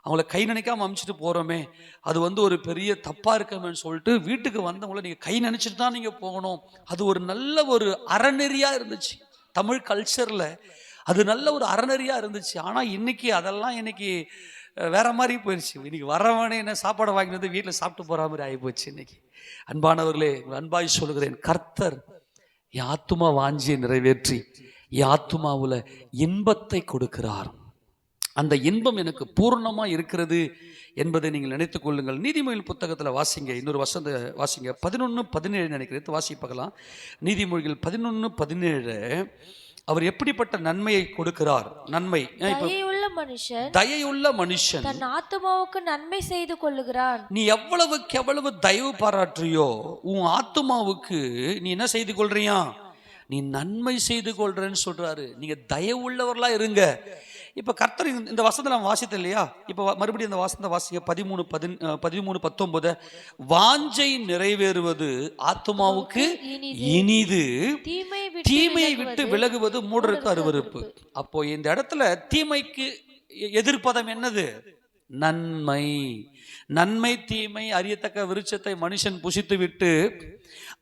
அவங்கள கை நினைக்காம அனுப்பிச்சிட்டு போறோமே, அது ஒரு பெரிய தப்பா இருக்கமேன்னு சொல்லிட்டு வீட்டுக்கு வந்தவங்கள நீங்க கை நினைச்சிட்டு தான் நீங்க போகணும். அது ஒரு நல்ல ஒரு அறநெறியா இருந்துச்சு தமிழ் கல்ச்சர்ல, அது நல்ல ஒரு அறநெறியா இருந்துச்சு. ஆனா இன்னைக்கு அதெல்லாம் இன்னைக்கு வேற மாதிரி போயிடுச்சு. இன்னைக்கு வரவனே என்ன சாப்பாடை வாங்கிட்டு வந்து வீட்டில் சாப்பிட்டு போற மாதிரி ஆகி போச்சு இன்னைக்கு. அன்பானவர்களே, அன்பாய் சொல்லுகிறேன், கர்த்தர் என் ஆத்துமா வாஞ்சியை நிறைவேற்றி என் ஆத்துமாவுல இன்பத்தை கொடுக்கிறார். அந்த இன்பம் எனக்கு பூர்ணமா இருக்கிறது என்பதை நீங்கள் நினைத்துக் கொள்ளுங்கள். நீதிமொழிகள் புத்தகத்தில் வாசிங்க, இன்னொரு வசந்த வாசிங்க, 11:17 நினைக்கிறேன், வாசி பார்க்கலாம். நீதிமொழிகள் 11:17 அவர் எப்படிப்பட்ட நன்மையை கொடுக்கிறார்? நன்மை, தயையுள்ள மனுஷன் தன் ஆத்துமாவுக்கு நன்மை செய்து கொள்ளுகிறான். நீ எவ்வளவுக்கு எவ்வளவு தயவு பாராட்டுறியோ உன் ஆத்துமாவுக்கு நீ என்ன செய்து கொள்றியா? நீ நன்மை செய்து கொள்றன்னு சொல்றாரு. நீங்க தயவுள்ளவர்களா இருங்க. இப்ப கர்த்தர் இந்த வசனத்தை நம்ம வாசித்த இல்லையா? இப்ப மறுபடியும் இந்த வசனத்தை வாசிக்க, 13:19 வாஞ்சை நிறைவேறுவது ஆத்துமாவுக்கு இனிது, தீமையை விட்டு விலகுவது மூடருக்கு அருவருப்பு. அப்போ இந்த இடத்துல தீமைக்கு எதிர்ப்பதம் என்னது? நன்மை. நன்மை தீமை அறியத்தக்க விருட்சத்தை மனுஷன் புசித்து விட்டு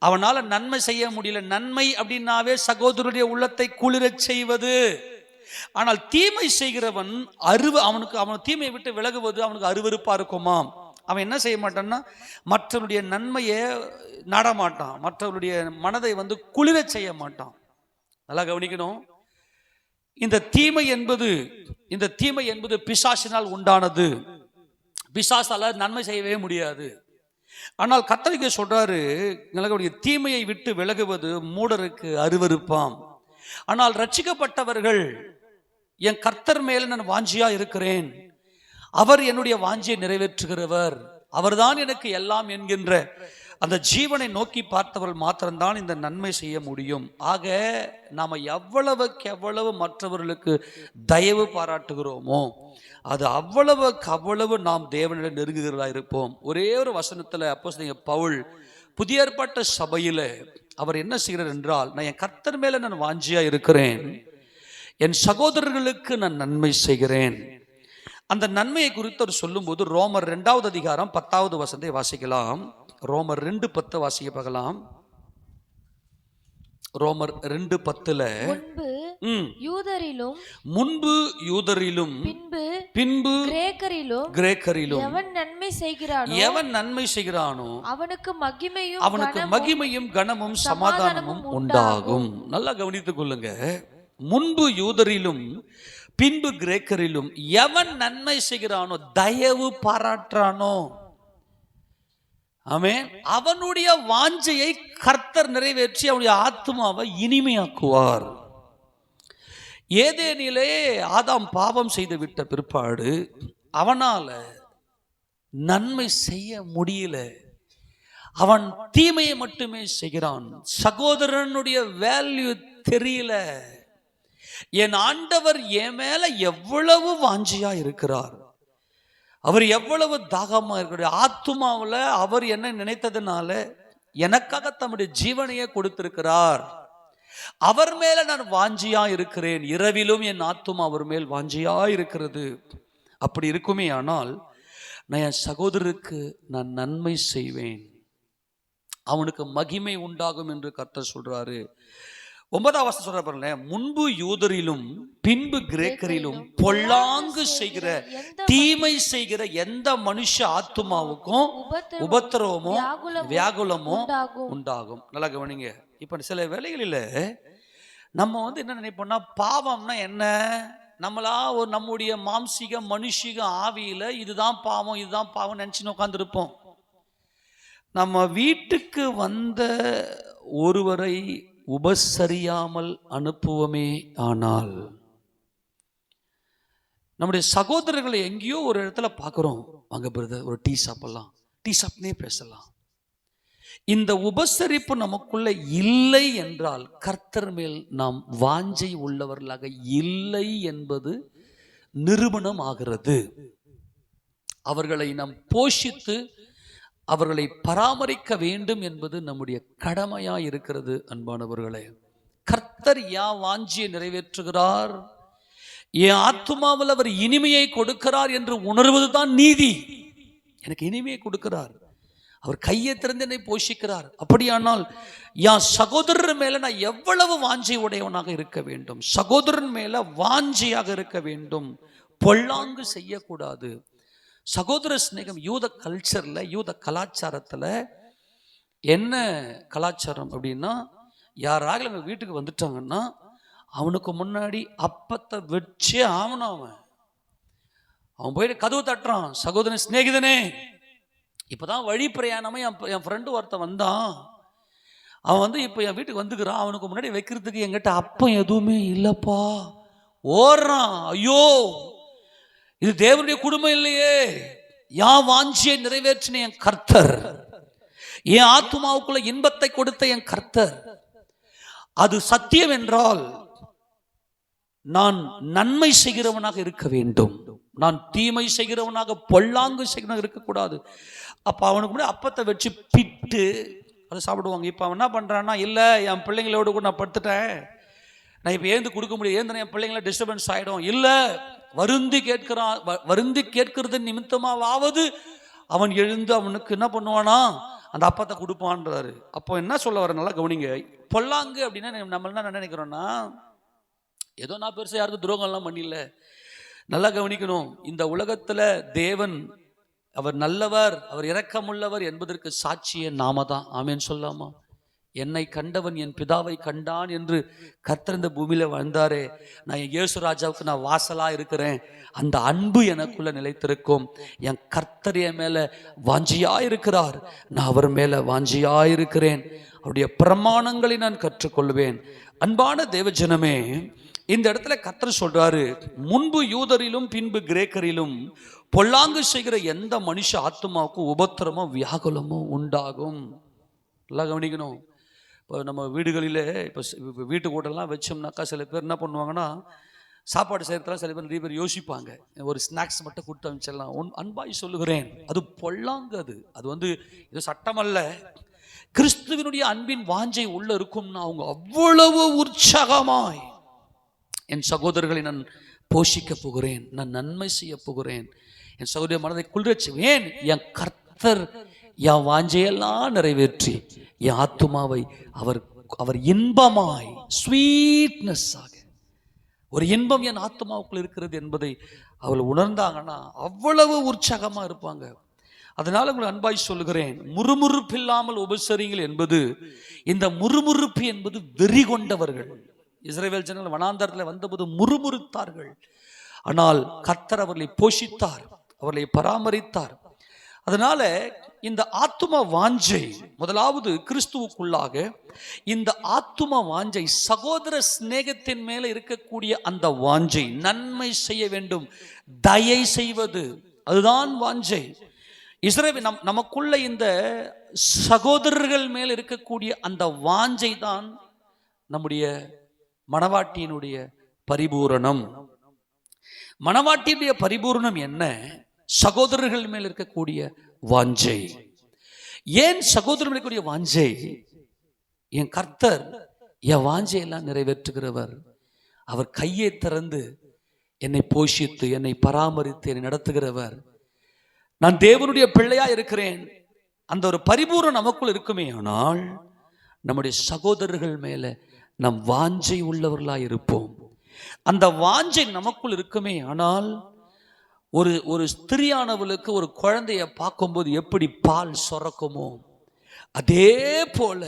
அவனால நன்மை செய்ய முடியல. நன்மை அப்படின்னாவே சகோதரருடைய உள்ளத்தை குளிரச் செய்வது. ஆனால் தீமை செய்கிறவன் அவன் தீமையை விட்டு விலகுவது அவனுக்கு அருவருப்பா இருக்குமாம். அவன் என்ன செய்ய மாட்டான்னா, மற்றவருடைய நன்மையை நாடமாட்டான், மற்றவருடைய மனதை குளிரச் செய்ய மாட்டான். நல்லா கவனிக்கணும். இந்த தீமை என்பது பிசாசினால் உண்டானது. பிசாசால நன்மை செய்யவே முடியாது. ஆனால் கர்த்தர் சொல்றாரு, தீமையை விட்டு விலகுவது மூடருக்கு அருவருப்பாம். ஆனால் ரட்சிக்கப்பட்டவர்கள், என் கர்த்தர் மேல நான் வாஞ்சியா இருக்கிறேன், அவர் என்னுடைய வாஞ்சியை நிறைவேற்றுகிறவர், அவர்தான் எனக்கு எல்லாம் என்கின்ற அந்த ஜீவனை நோக்கி பார்த்தவர்கள் மாத்திரம்தான் இந்த நன்மை செய்ய முடியும். ஆக நாம எவ்வளவுக்கு எவ்வளவு மற்றவர்களுக்கு தயவு பாராட்டுகிறோமோ அது அவ்வளவு நாம் தேவனிடம் நெருங்குகிறதா இருப்போம். ஒரே ஒரு வசனத்துல அப்போஸ்தலன் பவுல் புதிய ஏற்பாட்டு சபையில அவர் என்ன செய்கிறார் என்றால், நான் என் கர்த்தர் மேல நான் வாஞ்சியா இருக்கிறேன், என் சகோதரர்களுக்கு நான் நன்மை செய்கிறேன். அந்த நன்மையை குறித்து அவர் சொல்லும்போது ரோமர் 2வது அதிகாரம் 10வது வசனத்தை வாசிக்கலாம். ரோமர் 2:10 வாசிக்க பார்க்கலாம். ரோமர் 2:10 முன்பு யூதரிலும் பின்பு கிரேக்கரிலும் எவன் நன்மை செய்கிறானோ அவனுக்கு மகிமையும் கனமும் சமாதானமும் உண்டாகும். நல்லா கவனித்துக் கொள்ளுங்க. முன்பு யூதரிலும் பின்பு கிரேக்கரிலும் எவன் நன்மை செய்கிறானோ, தயவு பாராட்டுறானோ, ஆமென், அவனுடைய வாஞ்சையை கர்த்தர் நிறைவேற்றி அவனுடைய ஆத்துமாவை இனிமையாக்குவார். ஏதேனிலே ஆதாம் பாவம் செய்து விட்ட பிற்பாடு அவனால நன்மை செய்ய முடியல. அவன் தீமையை மட்டுமே செய்கிறான். சகோதரனுடைய வேல்யூ தெரியல. என் ஆண்டவர் என் மேல எவ்வளவு வாஞ்சியா இருக்கிறார், அவர் எவ்வளவு தாகமா இருக்கிறார், ஆத்துமாவில் அவர் என்ன நினைத்ததுனால எனக்காக தம்முடைய ஜீவனையே கொடுத்திருக்கிறார், அவர் மேல நான் வாஞ்சியா இருக்கிறேன். இரவிலும் என் ஆத்துமா அவர் மேல் வாஞ்சியா இருக்கிறது. அப்படி இருக்குமே ஆனால் நான் என் சகோதரருக்கு நான் நன்மை செய்வேன், அவனுக்கு மகிமை உண்டாகும் என்று கர்த்தர் சொல்றாரு. 9ஆம் வசனம் சொல்ற பாருங்க, முன்பு யூதரிலும் பின்பு கிரேக்கரிலும் பொல்லாங்கு செய்கிற தீமை செய்கிற எந்த மனுஷ ஆத்துமாவுக்கும் உபத்திரவமோ வியாகுலமோ உண்டாகும். நல்லா கவனிங்க. இப்ப சில வேளைகளில் நம்ம என்ன நினைப்போம்னா, பாவம்னா என்ன, நம்மளா ஒரு நம்முடைய மாம்சீக மனுஷிக ஆவியில இதுதான் பாவம் நினைச்சுன்னு உட்கார்ந்துருப்போம். நம்ம வீட்டுக்கு வந்த ஒருவரை உபசரியாமல் அனுப்புவோமே ஆனால், நம்முடைய சகோதரர்களை எங்கேயோ ஒரு இடத்துல பார்க்குறோம், வாங்க பிரதர் ஒரு டீ சாப்பிடலாம், டீ சாப்பிட்டே பேசலாம். இந்த உபசரிப்பு நமக்குள்ள இல்லை என்றால் கர்த்தர் மேல் நாம் வாஞ்சை உள்ளவர்களாக இல்லை என்பது நிரூபணம் ஆகிறது. அவர்களை நாம் போஷித்து அவர்களை பராமரிக்க வேண்டும் என்பது நம்முடைய கடமையா இருக்கிறது. அன்பானவர்களே, கர்த்தர் யான் வாஞ்சியை நிறைவேற்றுகிறார், என் ஆத்துமாவில் அவர் இனிமையை கொடுக்கிறார் என்று உணர்வதுதான் நீதி. எனக்கு இனிமையை கொடுக்கிறார், அவர் கையை திறந்து என்னை போஷிக்கிறார். அப்படியானால் என் சகோதரர் மேல நான் எவ்வளவு வாஞ்சை உடையவனாக இருக்க வேண்டும், சகோதரன் மேல வாஞ்சையாக இருக்க வேண்டும், பொல்லாங்கு செய்யக்கூடாது. சகோதர சிநேகம் யூத கல்ச்சர்ல, யூத கலாச்சாரத்துல என்ன கலாச்சாரம் அப்படின்னா, யாராக எங்க வீட்டுக்கு வந்துட்டாங்கன்னா அவனுக்கு முன்னாடி அப்பத்தை வச்சே ஆகணும். அவன் போயிட்டு கதவு தட்டுறான், சகோதரன் சிநேகிதனே, இப்போதான் வழி பிரயாணமே என் ஃப்ரெண்டு ஒருத்தன் வந்தான், அவன் இப்போ என் வீட்டுக்கு வந்துக்கிறான், அவனுக்கு முன்னாடி வைக்கிறதுக்கு என்கிட்ட அப்பம் எதுவுமே இல்லைப்பா. ஓடுறான், ஐயோ இது தேவனுடைய குடும்பம் இல்லையே. யான் வாஞ்சியை நிறைவேற்றின என் கர்த்தர், என் ஆத்துமாவுக்குள்ள இன்பத்தை கொடுத்த என் கர்த்தர், அது சத்தியம் என்றால் நான் நன்மை செய்கிறவனாக இருக்க வேண்டும், நான் தீமை செய்கிறவனாக பொல்லாங்கு செய்கிறவனாக இருக்கக்கூடாது. அப்போ அவனுக்கு முன்னாடி அப்பத்தை வச்சு பிட்டு அதை சாப்பிடுவாங்க. இப்போ அவன் என்ன பண்ணுறான்னா, இல்லை என் பிள்ளைங்களோடு கூட நான் படுத்துட்டேன், நான் இப்போ ஏந்து கொடுக்க முடியும், ஏந்து என் பிள்ளைங்கள டிஸ்டர்பன்ஸ் ஆகிடும், இல்லை வருந்தி கேட்கிறான், வருந்தி கேட்கறது நிமித்தமாவது அவன் எழுந்து அவனுக்கு என்ன பண்ணுவானா, அந்த அப்பத்தை கொடுப்பான்றாரு. அப்போ என்ன சொல்ல வர, நல்லா கவனிங்க. பொல்லாங்கு அப்படின்னா நம்ம என்ன நினைக்கிறோம்னா, ஏதோ நான் பெருசாக யாருக்கும் துரோகம்லாம் பண்ணல. நல்லா கவனிக்கணும், இந்த உலகத்தில் தேவன் அவர் நல்லவர், அவர் இரக்கமுள்ளவர் என்பதற்கு சாட்சியே நாம தான். ஆமேன்னு சொல்லாமா? என்னை கண்டவன் என் பிதாவை கண்டான் என்று கர்த்தர் இந்த பூமியில வாழ்ந்தாரே, நான் என் இயேசு ராஜாவுக்கு நான் வாசலா இருக்கிறேன், அந்த அன்பு எனக்குள்ள நிலைத்திருக்கும். என் கர்த்தர் என் மேல வாஞ்சியா இருக்கிறார், நான் அவர் மேல வாஞ்சியா இருக்கிறேன், அவருடைய பிரமாணங்களை நான் கற்றுக்கொள்வேன். அன்பான தேவஜனமே, இந்த இடத்துல கர்த்தர் சொல்றாரு, முன்பு யூதரிலும் பின்பு கிரேக்கரிலும் பொல்லாங்கு செய்கிற எந்த மனுஷ ஆத்துமாவுக்கும் உபத்திரமோ வியாகுலமோ உண்டாகும். எல்லாம் கவனிக்கணும். இப்போ நம்ம வீடுகளில் இப்போ வீட்டு கூட்டெல்லாம் வச்சோம்னாக்கா சில பேர் என்ன பண்ணுவாங்கன்னா, சாப்பாடு செய்கிறதுலாம் சில பேர் நிறைய பேர் யோசிப்பாங்க, ஒரு ஸ்நாக்ஸ் மட்டும் கொடுத்து அமைச்சிடலாம். அன்பாய் சொல்லுகிறேன், அது பொல்லாங்கு. அது இது சட்டம் அல்ல. கிறிஸ்துவனுடைய அன்பின் வாஞ்சை உள்ள இருக்கும்னா அவங்க அவ்வளவு உற்சாகமாய், என் சகோதரர்களை நான் போஷிக்க போகிறேன், நான் நன்மை செய்ய போகிறேன், என் சகோதரிய மனதை குளிர்ச்சிவேன், என் கர்த்தர் என் வாஞ்சையெல்லாம் நிறைவேற்றி என் ஆத்துமாவை அவர் இன்பமாய், ஸ்வீட்னஸ் ஆக ஒரு இன்பம் என் ஆத்துமாவுக்குள் இருக்கிறது என்பதை அவள் உணர்ந்தாங்கன்னா அவ்வளவு உற்சாகமா இருப்பாங்க. அதனால உங்களுக்கு அன்பாய் சொல்லுகிறேன், முறுமுறுப்பு இல்லாமல் உபசரிங்கள் என்பது, இந்த முறுமுறுப்பு என்பது வெறி கொண்டவர்கள். இஸ்ரவேல் ஜனங்கள் வனாந்தரத்தில் வந்தபோது முறுமுறுத்தார்கள், ஆனால் கர்த்தர் அவர்களை போஷித்தார், அவர்களை பராமரித்தார். அதனால இந்த ஆத்தும வாஞ்சை, முதலாவது கிறிஸ்துவுக்குள்ளாக இந்த ஆத்தும வாஞ்சை, சகோதர சிநேகத்தின் மேல இருக்கக்கூடிய அந்த வாஞ்சை, நன்மை செய்ய வேண்டும், தயை செய்வது, அதுதான் வாஞ்சை. இஸ்ரவேல் நமக்குள்ள இந்த சகோதரர்கள் மேல் இருக்கக்கூடிய அந்த வாஞ்சை தான் நம்முடைய மணவாட்டியினுடைய பரிபூரணம். மணவாட்டியுடைய பரிபூரணம் என்ன? சகோதரர்கள் மேல் இருக்கக்கூடிய வாஞ்சை. ஏன் சகோதரர்கள் இருக்கக்கூடிய வாஞ்சை? என் கர்த்தர் என் வாஞ்சையெல்லாம் நிறைவேற்றுகிறவர், அவர் கையை திறந்து என்னை போஷித்து என்னை பராமரித்து என்னை நடத்துகிறவர், நான் தேவனுடைய பிள்ளையா இருக்கிறேன். அந்த ஒரு பரிபூரணம் நமக்குள் இருக்குமே ஆனால் நம்முடைய சகோதரர்கள் மேல நம் வாஞ்சை உள்ளவர்களாய் இருப்போம். அந்த வாஞ்சை நமக்குள் இருக்குமே. ஆனால் ஒரு ஸ்திரியானவளுக்கு ஒரு குழந்தைய பார்க்கும்போது எப்படி பால் சுரக்குமோ, அதே போல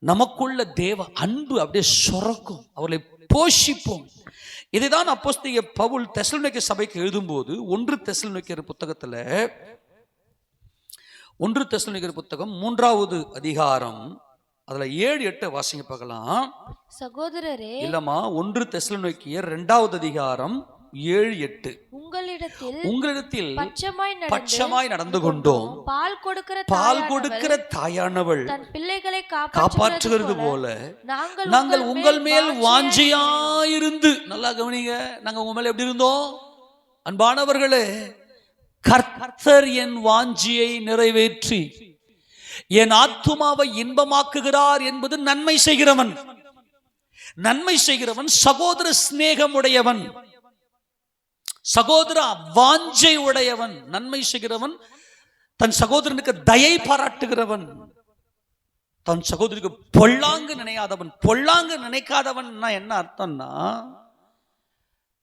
நமக்குள்ள தேவ அன்பு அப்படியே சுரக்கும், அவர்களை போஷிப்போம். இதைதான் அப்போஸ்தலனாகிய பவுல் தெசலோனிக்கே சபைக்கு எழுதும்போது 1 தெசலோனிக்கேயர் புத்தகத்துல 1 தெசலோனிக்கேயர் புத்தகம் 3வது அதிகாரம் அதுல 7-8 வாசிங்க பார்க்கலாம். சகோதரரே, இல்லம்மா, 1 தெசலோனிக்கேயர் 2வது அதிகாரம் 7-8. உங்களிடத்தில் பட்சமாய் நடந்து கொண்டோம், பால் கொடுக்கிற தாயானவள் தன் பிள்ளைகளை காப்பாற்றுகிறது போல நாங்கள் உங்கள் மேல் வாஞ்சையாயிருந்து. நல்லா கவனிங்க, நாங்க உங்க மேல எப்படி இருந்தோம் அன்பானவர்களே? கர்த்தர் என் வாஞ்சியை நிறைவேற்றி என் ஆத்துமாவை இன்பமாக்குகிறார் என்பது நன்மை செய்கிறவன். நன்மை செய்கிறவன் சகோதர சிநேகம் உடையவன், சகோதர வாஞ்சை உடையவன். நன்மை செய்கிறவன் தன் சகோதரனுக்கு தயை பாராட்டுகிறவன், தன் சகோதரிக்கு பொல்லாங்கு நினையாதவன். பொல்லாங்கு நினைக்காதவன் என்ன அர்த்தம்னா,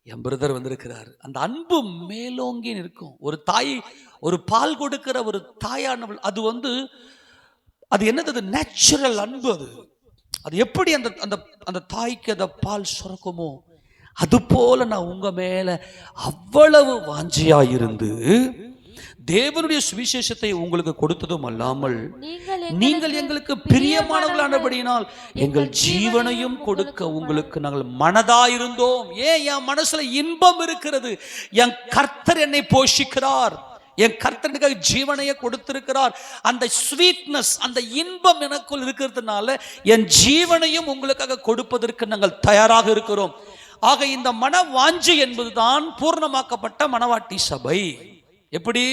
என் பிரதர் வந்திருக்கிறார், அந்த அன்பு மேலோங்கி இருக்கும். ஒரு தாய், ஒரு பால் கொடுக்கிற ஒரு தாயானவள், அது என்னது? நேச்சுரல் அன்பு. அது எப்படி அந்த தாய்க்கு அந்த பால் சுரக்குமோ, அது போல நான் உங்க மேல அவ்வளவு வாஞ்சியா இருந்து தேவனுடைய சுவிசேஷத்தை உங்களுக்கு கொடுத்ததும் அல்லாமல் நீங்கள் எங்களுக்கு பிரியமானவர்களானபடியினால் எங்கள் ஜீவனையும் கொடுக்க உங்களுக்கு நாங்கள் மனதாயிருந்தோம். ஏன்? என் மனசுல இன்பம் இருக்கிறது. என் கர்த்தர் என்னை போஷிக்கிறார், என் கர்த்தனுக்காக ஜீவனையை கொடுத்திருக்கிறார். அந்த ஸ்வீட்னஸ், அந்த இன்பம் எனக்குள் இருக்கிறதுனால என் ஜீவனையும் உங்களுக்காக கொடுப்பதற்கு நாங்கள் தயாராக இருக்கிறோம். ஆக இந்த மன வாஞ்சை என்பதுதான் பூர்ணமாக்கப்பட்ட மனவாட்டி சபை. எப்படி?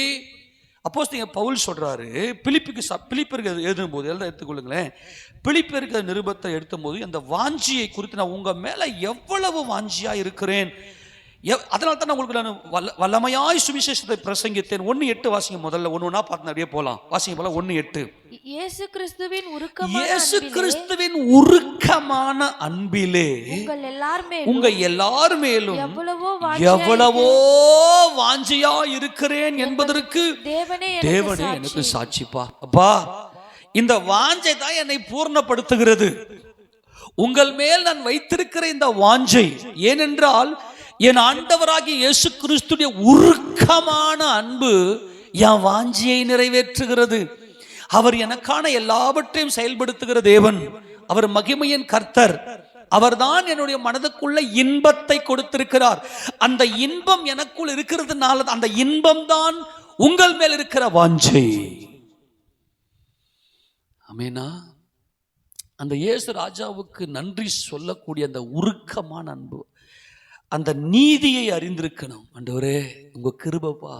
அப்போஸ்தலன் பவுல் சொல்றாரு, பிலிப்பியருக்கு எழுதும்போது எடுத்துக்கொள்ளுங்களேன். பிலிப்பியருக்கு நிருபத்தை எடுத்தும்போது அந்த வாஞ்சியை குறித்து நான் உங்க மேல எவ்வளவு வாஞ்சியா இருக்கிறேன், அதனால தான் உங்களுக்கு நான் வல்லமையாய் சுவிசேஷத்தை பிரசங்கித்தேன். 1:8 வாசிங்க. முதல்ல ஒண்ணா பார்த்து அப்படியே போலாம். வாசிங்க போல 1:8. இயேசு கிறிஸ்துவின் உருக்கமான அன்பிலே உங்க எல்லார் மேலும் எவ்வளவோ வாஞ்சியா இருக்கிறேன் என்பதற்கு தேவனே எனக்கு சாட்சிப்பா. அப்பா, இந்த வாஞ்சை தான் என்னை பூர்ணப்படுத்துகிறது. உங்கள் மேல் நான் வைத்திருக்கிற இந்த வாஞ்சை, ஏனென்றால் என் ஆண்டவராகிய இயேசு கிறிஸ்துடைய உருக்கமான அன்பு என் வாஞ்சியை நிறைவேற்றுகிறது. அவர் எனக்கான எல்லாவற்றையும் செயல்படுத்துகிற தேவன், அவர் மகிமையின் கர்த்தர். அவர்தான் என்னுடைய மனதுக்குள்ள இன்பத்தை கொடுத்திருக்கிறார். அந்த இன்பம் எனக்குள் இருக்கிறதுனால அந்த இன்பம் தான் உங்கள் மேல் இருக்கிற வாஞ்சை. ஆமெனா? அந்த இயேசு ராஜாவுக்கு நன்றி சொல்லக்கூடிய அந்த உருக்கமான அன்பு, அந்த நீதியை அறிந்திருக்கணும். ஆண்டவரே, உங்க கிருபைப்பா,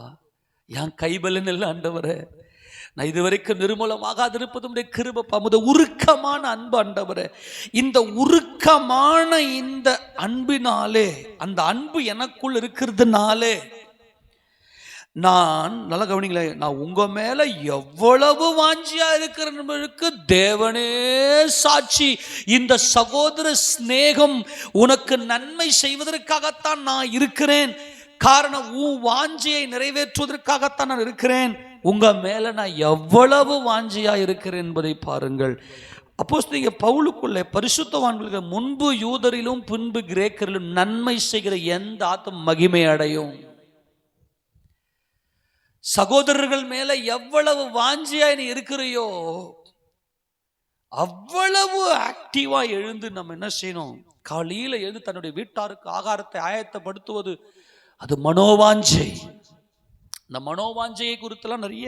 என் கைபலன் இல்லை ஆண்டவரே, நான் இதுவரைக்கும் நிர்மூலமாக இருப்பதும் கிருபைப்பா. உருக்கமான அன்பு ஆண்டவரே, இந்த உருக்கமான இந்த அன்பினாலே, அந்த அன்பு எனக்குள் இருக்கிறதுனாலே நான், நல்லா கவனிங்களேன், நான் உங்க மேல எவ்வளவு வாஞ்சியா இருக்கிறவர்களுக்கு தேவனே சாட்சி. இந்த சகோதர சிநேகம் உனக்கு நன்மை செய்வதற்காகத்தான் நான் இருக்கிறேன். காரணம், உன் வாஞ்சியை நிறைவேற்றுவதற்காகத்தான் நான் இருக்கிறேன். உங்க மேல நான் எவ்வளவு வாஞ்சியா இருக்கிறேன் என்பதை பாருங்கள். அப்போஸ்தலன் பவுலுக்குள்ளே பரிசுத்தவான்களுக்கு முன்பு யூதரிலும் பின்பு கிரேக்கரிலும் நன்மை செய்கிற எந்த ஆத்தும் மகிமை அடையும். சகோதரர்கள் மேல எவ்வளவு வாஞ்சியா நீ இருக்கிறியோ அவ்வளவு ஆக்டிவா எழுந்து நம்ம என்ன செய்யணும்? காலையில எழுந்து தன்னுடைய வீட்டாருக்கு ஆகாரத்தை ஆயத்தப்படுத்துவது, அது மனோவாஞ்சை. இந்த மனோவாஞ்சையை குறித்தெல்லாம் நிறைய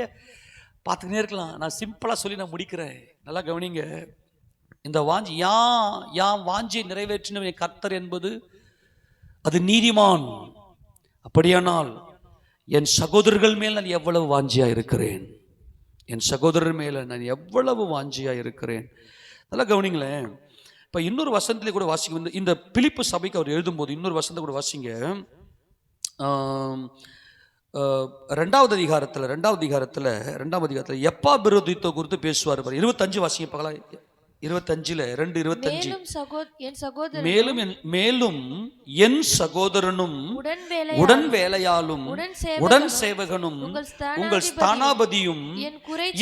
பார்த்துக்கினே இருக்கலாம். நான் சிம்பிளா சொல்லி நான் முடிக்கிறேன். நல்லா கவனிங்க. இந்த வாஞ்சி, யான் வாஞ்சியை நிறைவேற்றின கர்த்தர் என்பது அது நீதிமான். அப்படியானால் என் சகோதரர்கள் மேல் நான் எவ்வளவு வாஞ்சியா இருக்கிறேன், என் சகோதரர் மேல நான் எவ்வளவு வாஞ்சியா இருக்கிறேன். நல்லா கவனிங்களேன். இப்ப இன்னொரு வசனத்திலே கூட வாசிங்க. இந்த பிலிப்பு சபைக்கு அவர் எழுதும்போது இன்னொரு வசனத்தை கூட வாசிங்க. 2வது அதிகாரத்தில் எப்பாபிரோதித்தை குறித்து பேசுவார். 25 வாசிங்க பார்க்கலாம். 25 2:25 மேலும் மேலும் என் சகோதரனும் உடன் உடன் வேலையாலும் உடன் சேவகனும் உங்கள் ஸ்தானாபதியும்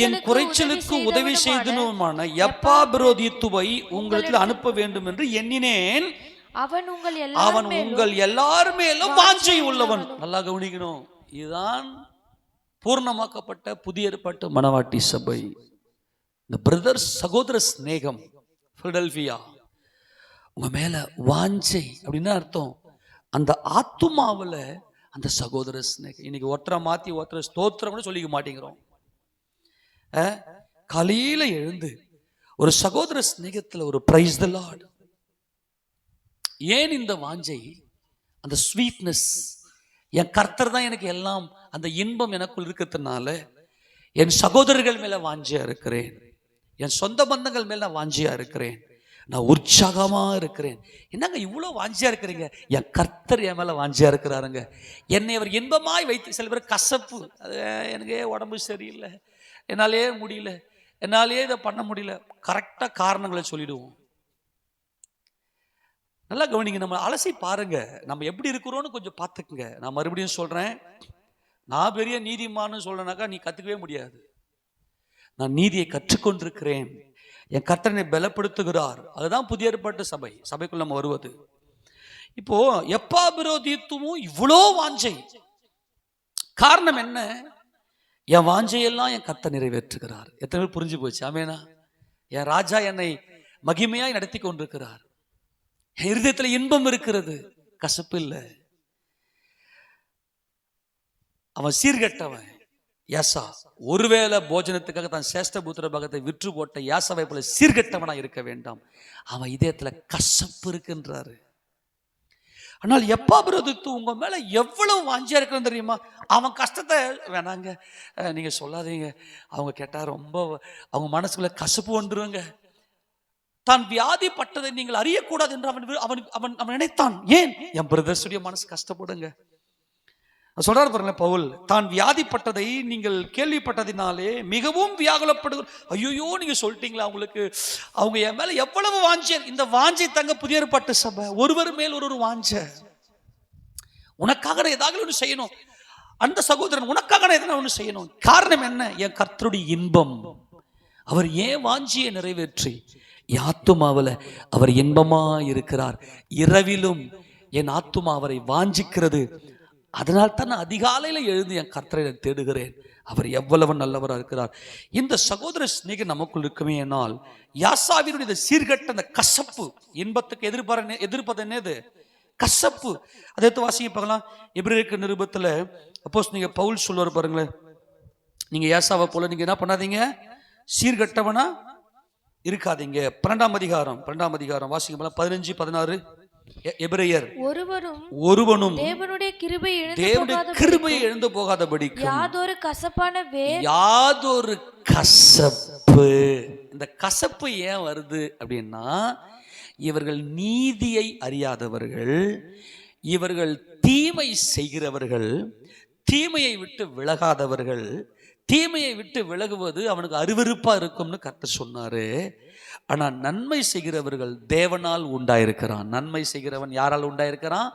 என் குறைச்சலுக்கு உதவி செய்தனுமான எப்பாபிரோதித்துவை உங்களுக்கு அனுப்ப வேண்டும் என்று எண்ணினேன். அவன் உங்கள் எல்லார் மேலும் வாஞ்சை உள்ளவன். நல்லா கவனிக்கணும், இதுதான் பூர்ணமாக்கப்பட்ட புதிய ஏற்பாட்டு மணவாட்டி சபை. இந்த பிரதர் சகோதர ஸ்நேகம் பிலடெல்பியா உங்க மேல வாஞ்சை அப்படின்னு அர்த்தம். அந்த ஆத்துமாவில் அந்த சகோதர ஸ்நேகம். இன்னைக்கு ஒருத்தரை மாத்தி ஒருத்தரை ஸ்தோத்திரம் கூட சொல்லிக்க மாட்டேங்கிறோம். காலையில எழுந்து ஒரு சகோதர ஸ்நேகத்தில் ஒரு பிரைஸ் தி லார்ட். ஏன் இந்த வாஞ்சை? அந்த ஸ்வீட்னஸ். என் கர்த்தர் தான் எனக்கு எல்லாம். அந்த இன்பம் எனக்குள் இருக்கிறதுனால என் சகோதரர்கள் மேல வாஞ்சியா இருக்கிறேன், என் சொந்த பந்தங்கள் மேல நான் வாஞ்சியா இருக்கிறேன், நான் உற்சாகமா இருக்கிறேன். என்னங்க இவ்வளவு வாஞ்சியா இருக்கிறீங்க? என் கர்த்தர் என் மேல வாஞ்சியா இருக்கிறாருங்க. என்னை அவர் இன்பமாய் வைத்து. சில பேர் கசப்பு, அது எனக்கு உடம்பு சரியில்லை, என்னாலே முடியல, என்னாலே இதை பண்ண முடியல, கரெக்டா காரணங்களை சொல்லிடுவோம். நல்லா கவனிங்க, நம்ம அலசி பாருங்க, நம்ம எப்படி இருக்கிறோன்னு கொஞ்சம் பார்த்துக்குங்க. நான் மறுபடியும் சொல்றேன், நான் பெரிய நீதிமான்னு சொல்றேனாக்கா நீ கத்துக்கவே முடியாது. நான் நீதியை கற்றுக்கொண்டிருக்கிறேன், என் கர்த்தனை பலப்படுத்துகிறார். அதுதான் புதிய ஏற்பாட்டு சபை. சபைக்குள்ள நம்ம வருவது. இப்போ எப்பாபிரோதித்துவம் இவ்வளோ வாஞ்சை. காரணம் என்ன? என் வாஞ்சையெல்லாம் என் கர்த்தர் நிறைவேற்றுகிறார். எத்தனை பேர் புரிஞ்சு போச்சு? ஆமேனா? என் ராஜா என்னை மகிமையாய் நடத்தி கொண்டிருக்கிறார். என் இருதயத்தில் இன்பம் இருக்கிறது, கசப்பு இல்லை. அவன் சீர்கெட்டவன் யாசா. ஒருவேளை போஜனத்துக்காக தான் சேஷ்ட புத்திர பாகத்தை விற்று போட்ட யாசாவை போல சீர்கெட்டவனா இருக்க வேண்டாம். அவன் இதயத்துல கசப்பு இருக்குன்றாரு. ஆனால் எப்பாபிரோதித்து உங்க மேல எவ்வளவு வாஞ்சியா இருக்குன்னு தெரியுமா? அவன் கஷ்டத்தை வேணாங்க நீங்க சொல்லாதீங்க, அவங்க கேட்டா ரொம்ப அவங்க மனசுக்குள்ள கசப்பு வந்துருங்க. தான் வியாதிப்பட்டதை நீங்கள் அறியக்கூடாது என்று அவன் அவன் அவன் நினைத்தான். ஏன்? என் பிரதர்ஸுடைய மனசு கஷ்டப்படுங்க. சொல்றாரு பாருங்க பவுல், தான் வியாதிப்பட்டதை நீங்கள் கேள்விப்பட்டதினாலே மிகவும் வியாகுலப்படுகிற. ஐயோ நீங்க சொல்லிட்டீங்களா அவங்களுக்கு, அவங்க என் மேல எவ்வளவு வாஞ்சை. இந்த வாஞ்சை தங்க புதிய ஏற்பாட்டு சபை. ஒருவர் மேல் ஒரு வாஞ்சை. உனக்காக ஏதாவது ஒன்று செய்யணும், அந்த சகோதரன் உனக்காக எதனா ஒன்று செய்யணும். காரணம் என்ன? என் கர்த்தருடைய இன்பம். அவர் ஏன் வாஞ்சியை நிறைவேற்றி என் ஆத்துமாவில் அவர் இன்பமா இருக்கிறார். இரவிலும் என் ஆத்துமா அவரை வாஞ்சிக்கிறது. அதனால் தான் நான் அதிகாலையில் எழுந்து என் கர்த்தரை தேடுகிறேன். அவர் எவ்வளவு நல்லவராக இருக்கிறார். இந்த சகோதர ஸ்நேகம் நமக்குள் இருக்குமே. என்னால் யாசாவினுடைய சீர்கட்ட அந்த கசப்பு, இன்பத்துக்கு எதிர்ப்பது என்னது? கசப்பு. அதை வாசிங்க பார்க்கலாம். எபிரேயருக்கு நிருபத்தில் அப்போஸ்தலனாகிய பவுல் சொல்லுவார் பாருங்களேன், நீங்க யாசாவை போல நீங்க என்ன பண்ணாதீங்க, சீர்கட்டவனா இருக்காதீங்க. 12ஆம் அதிகாரம் வாசிங்க 15, 16. எபிரேயர் ஒருவனும் தேவனுடைய கிருபையை இழந்து போகாதபடிக்கு யாதொரு கசப்பு. இந்த கசப்பு ஏன் வருது அப்படின்னா, இவர்கள் நீதியை அறியாதவர்கள், இவர்கள் தீமை செய்கிறவர்கள், தீமையை விட்டு விலகாதவர்கள். தீமையை விட்டு விலகுவது அவனுக்கு அருவருப்பா இருக்கும்னு கர்த்தர் சொன்னாரு. ஆனா நன்மை செய்கிறவர்கள் தேவனால் உண்டாயிருக்கிறான். நன்மை செய்கிறவன் யாரால் உண்டாயிருக்கிறான்?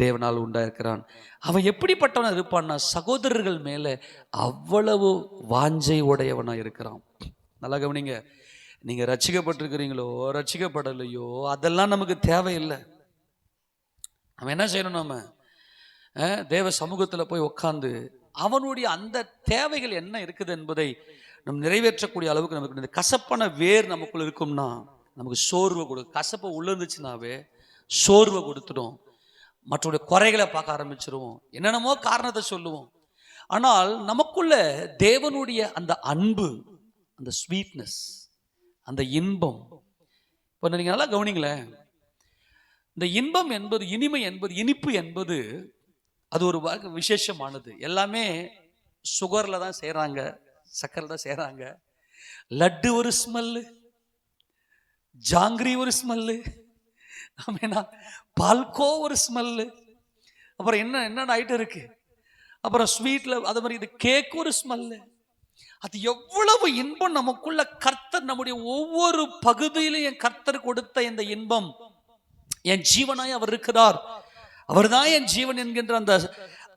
தேவனால் உண்டாயிருக்கிறான். அவன் எப்படிப்பட்டவனா இருப்பான்னா, சகோதரர்கள் மேல அவ்வளவு வாஞ்சை உடையவனா இருக்கிறான். நல்லா கவனிங்க, நீங்க ரட்சிக்கப்பட்டிருக்கிறீங்களோ ரட்சிக்கப்படலையோ அதெல்லாம் நமக்கு தேவையில்லை. நம்ம என்ன செய்யணும்? நம்ம தேவ சமூகத்துல போய் உட்கார்ந்து அவனுடைய அந்த தேவைகள் என்ன இருக்குது என்பதை நம்ம நிறைவேற்றக்கூடிய அளவுக்கு நமக்கு இந்த கசப்பான வேர் நமக்குள்ள இருக்கும்னா நமக்கு சோர்வை கொடுக்கும். கசப்பை உள்ள இருந்துச்சுனாவே சோர்வை கொடுத்துடும். மற்றவருடைய குறைகளை பார்க்க ஆரம்பிச்சிருவோம், என்னென்னமோ காரணத்தை சொல்லுவோம். ஆனால் நமக்குள்ள தேவனுடைய அந்த அன்பு, அந்த ஸ்வீட்னஸ், அந்த இன்பம். இப்போ நீங்க நல்லா கவனிங்களேன், இந்த இன்பம் என்பது, இனிமை என்பது, இனிப்பு என்பது அது ஒரு விசேஷமானது. எல்லாமே சுகர்ல தான் செய்யறாங்க, சக்கரை தான் செய்யறாங்க. லட்டு ஒரு ஸ்மெல்லு, ஜாங்கிரி ஒரு ஸ்மெல்லு, பால்கோ ஒரு ஸ்மெல்லு, அப்புறம் என்னென்ன ஐட்டம் இருக்கு, அப்புறம் ஸ்வீட்ல அது மாதிரி இது கேக் ஒரு ஸ்மெல்லு. அது எவ்வளவு இன்பம் நமக்குள்ள. கர்த்தர் நம்முடைய ஒவ்வொரு பகுதியிலும் என் கர்த்தர் கொடுத்த இந்த இன்பம், என் ஜீவனாய் அவர் இருக்கிறார், அவர்தான் என் ஜீவன் என்கின்ற அந்த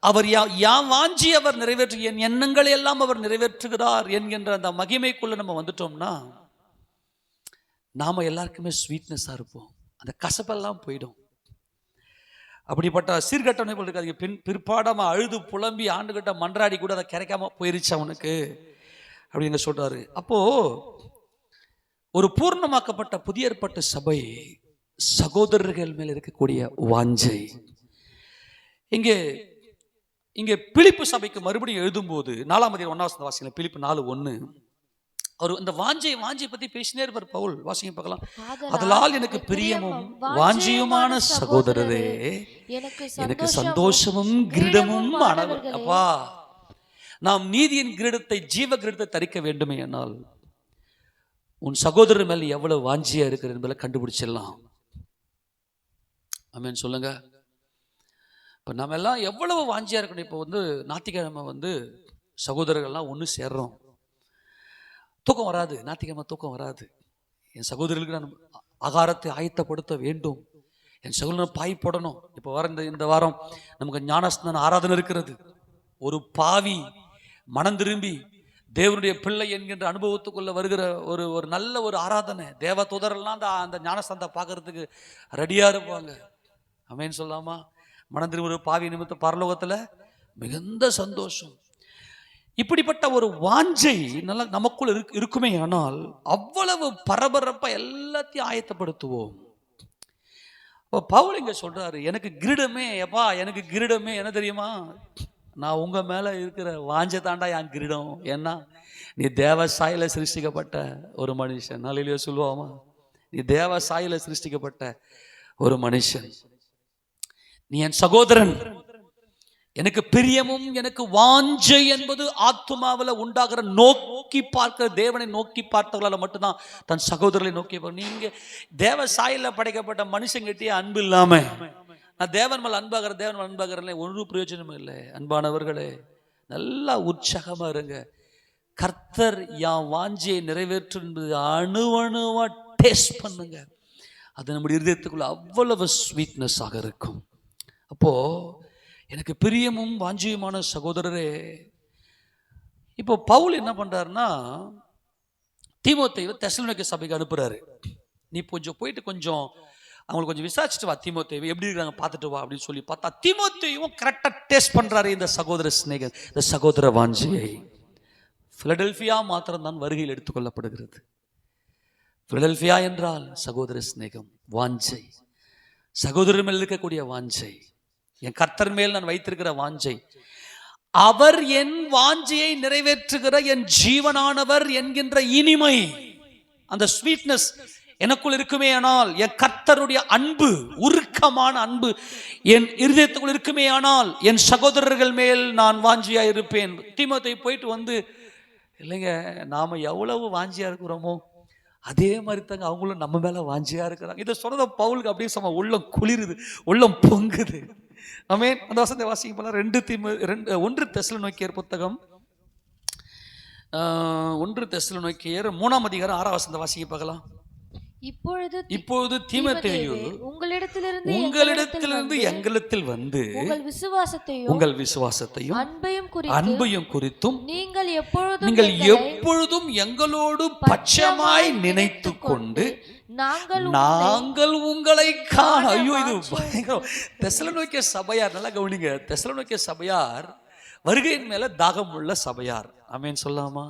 அவர் யாம் வாஞ்சி அவர் நிறைவேற்று, என் எண்ணங்களை எல்லாம் அவர் நிறைவேற்றுகிறார் என்கின்ற அந்த மகிமைக்குள்ள நம்ம வந்துட்டோம்னா நாம எல்லாருக்குமே ஸ்வீட்னஸா இருப்போம். அந்த கசப்பெல்லாம் போயிடும். அப்படிப்பட்ட சீர்கட்டணை இருக்காது. பிற்பாடமா அழுது புலம்பி ஆண்டுகிட்ட மன்றாடி கூட அதை கிடைக்காம போயிருச்சு அவனுக்கு அப்படிங்க சொல்றாரு. அப்போ ஒரு பூர்ணமாக்கப்பட்ட புதிய ஏற்பட்ட சபை சகோதரர்கள் மேல் இருக்கக்கூடிய வாஞ்சை. இங்கே இங்கே பிலிப்பு சபைக்கு மறுபடியும் எழுதும்போது 4:1 வாசிங்க. பிலிப்பு 4:1 அவர் இந்த வாஞ்சை பத்தி பேசினே இருப்பார் பவுல். வாசிங்க பார்க்கலாம். அதனால் எனக்கு பிரியமும் வாஞ்சியுமான சகோதரரே, எனக்கு சந்தோஷமும் கிரீடமும் ஆனவர். அப்பா, நாம் நீதியின் கிரீடத்தை, ஜீவ கிரீடத்தை தரிக்க வேண்டுமே ஆனால் உன் சகோதரர் மேல் எவ்வளவு வாஞ்சியா இருக்கிற என்பதை கண்டுபிடிச்சிடலாம். ஆமென் சொல்லுங்க. இப்போ நம்ம எல்லாம் எவ்வளவு வாஞ்சியா இருக்கணும். இப்போ ஞாயிற்றுக்கிழமை சகோதரர்கள்லாம் ஒன்று சேர்றோம். தூக்கம் வராது, ஞாயிற்றுக்கிழமை தூக்கம் வராது. என் சகோதரர்களுக்கு நான் ஆகாரத்தை ஆயத்தப்படுத்த வேண்டும், என் சகோதரன் பாய் போடணும். இப்போ இந்த வாரம் நமக்கு ஞானஸ்நான ஆராதனை இருக்கிறது. ஒரு பாவி மனம் திரும்பி தேவனுடைய பிள்ளை என்கின்ற அனுபவத்துக்குள்ள வருகிற ஒரு நல்ல ஒரு ஆராதனை. தேவ தூதரெல்லாம் அந்த ஞானஸ்தானத்தை பார்க்கறதுக்கு ரெடியா இருப்பாங்க. ஆமென் சொல்லாமா? மனம் திரும்புகிற பாவி நிமித்த பரலோகத்துல மிகுந்த சந்தோஷம். இப்படிப்பட்ட ஒரு வாஞ்சை நல்லா நமக்குள் இருக்குமே ஆனால் அவ்வளவு பரபரப்பா எல்லாத்தையும் ஆயத்தப்படுத்துவோம். பவுல் இங்க சொல்றாரு, எனக்கு கிரீடமே, எப்பா எனக்கு கிரீடமே என்ன தெரியுமா? நான் உங்க மேல இருக்கிற வாஞ்சை தாண்டா என் கிரீடம். ஏன்னா நீ தேவ சாயில சிருஷ்டிக்கப்பட்ட ஒரு மனுஷன். நாளையிலேயே சொல்லுவாமா, நீ தேவ சாயில சிருஷ்டிக்கப்பட்ட ஒரு மனுஷன், நீ என் சகோதரன். எனக்கு பிரியமும் எனக்கு வாஞ்சை என்பது ஆத்துமாவில் உண்டாகிற நோக்கி பார்க்கிற, தேவனை நோக்கி பார்த்தவர்களால் மட்டும்தான் தன் சகோதரரை நோக்கி. நீங்க தேவ சாயில படைக்கப்பட்ட மனுஷங்கிட்டே அன்பு இல்லாம நான் தேவன் மேல் அன்பாகிறேன் ஒரு பிரயோஜனமும் இல்லை. அன்பானவர்களே, நல்லா உற்சாகமா இருங்க. கர்த்தர் யான் வாஞ்சியை நிறைவேற்று என்பது அணுவணுவா டேஸ்ட் பண்ணுங்க. அது நம்முடைய இருதயத்துக்குள்ள அவ்வளவு ஸ்வீட்னஸ் ஆக இருக்கும். அப்போ எனக்கு பிரியமும் வாஞ்சியுமான சகோதரரே. இப்போ பவுல் என்ன பண்றாருன்னா, தீமோத்தேயுவை தெசலோனிக்கே சபைக்கு அனுப்புறாரு. நீ போயிட்டு கொஞ்சம் அவங்களுக்கு கொஞ்சம் விசாரிச்சுட்டு வா, தீமோத்தேயு எப்படி இருக்காங்க பார்த்துட்டு வா அப்படின்னு சொல்லி பார்த்தா தீமோத்தேயுவும் கரெக்டா டேஸ்ட் பண்றாரு இந்த சகோதர சிநேகம், இந்த சகோதர வாஞ்சியை. பிலடெல்பியா மாத்திரம்தான் வருகையில் எடுத்துக்கொள்ளப்படுகிறது. பிலடெல்பியா என்றால் சகோதர சிநேகம், வாஞ்சை, சகோதரர் மேல் இருக்கக்கூடிய வாஞ்சை, என் கர்த்தர் மேல் நான் வைத்திருக்கிற வாஞ்சை, அவர் என் வாஞ்சையை நிறைவேற்றுகிற என் ஜீவனானவர் என்கின்ற இனிமை, அந்த ஸ்வீட்னஸ் எனக்குள் இருக்குமே ஆனால், என் கர்த்தருடைய அன்பு, உருக்கமான அன்பு என் இருதயத்துக்குள் இருக்குமே ஆனால் என் சகோதரர்கள் மேல் நான் வாஞ்சியா இருப்பேன். தீமோத்தேயு போயிட்டு இல்லைங்க, நாம எவ்வளவு வாஞ்சியா இருக்கிறோமோ அதே மாதிரி தாங்க அவங்களும் நம்ம மேல வாஞ்சியா இருக்கிறாங்க. இதை சொன்னத பவுலுக்கு அப்படியே உள்ளம் குளிருது, உள்ளம் பொங்குது. ஆமென். அந்த வசனத்தை வாசிக்க போலாம். 1 தெசலோனிக்கேயர் புத்தகம் 1 தெசலோனிக்கேயர் 3:6 வசனத்தை வாசிக்க பார்க்கலாம். இப்பொழுது தீமோத்தேயு உங்களிடத்திலிருந்து எங்களிடத்தில் வந்து உங்கள் விசுவாசத்தையும் அன்பையும் குறித்தும் நீங்கள் எப்பொழுதும் எங்களோடு பட்சமாய் நினைத்து கொண்டு நாங்கள் உங்களை காண. ஐயோ, இது பயங்கரம். தெசலோனிக்கே சபையார், நல்லா கவனிங்க. தெசலோனிக்கே சபையார் வருகையின் மேல தாகம் உள்ள சபையார். ஆமென் சொல்லாமா?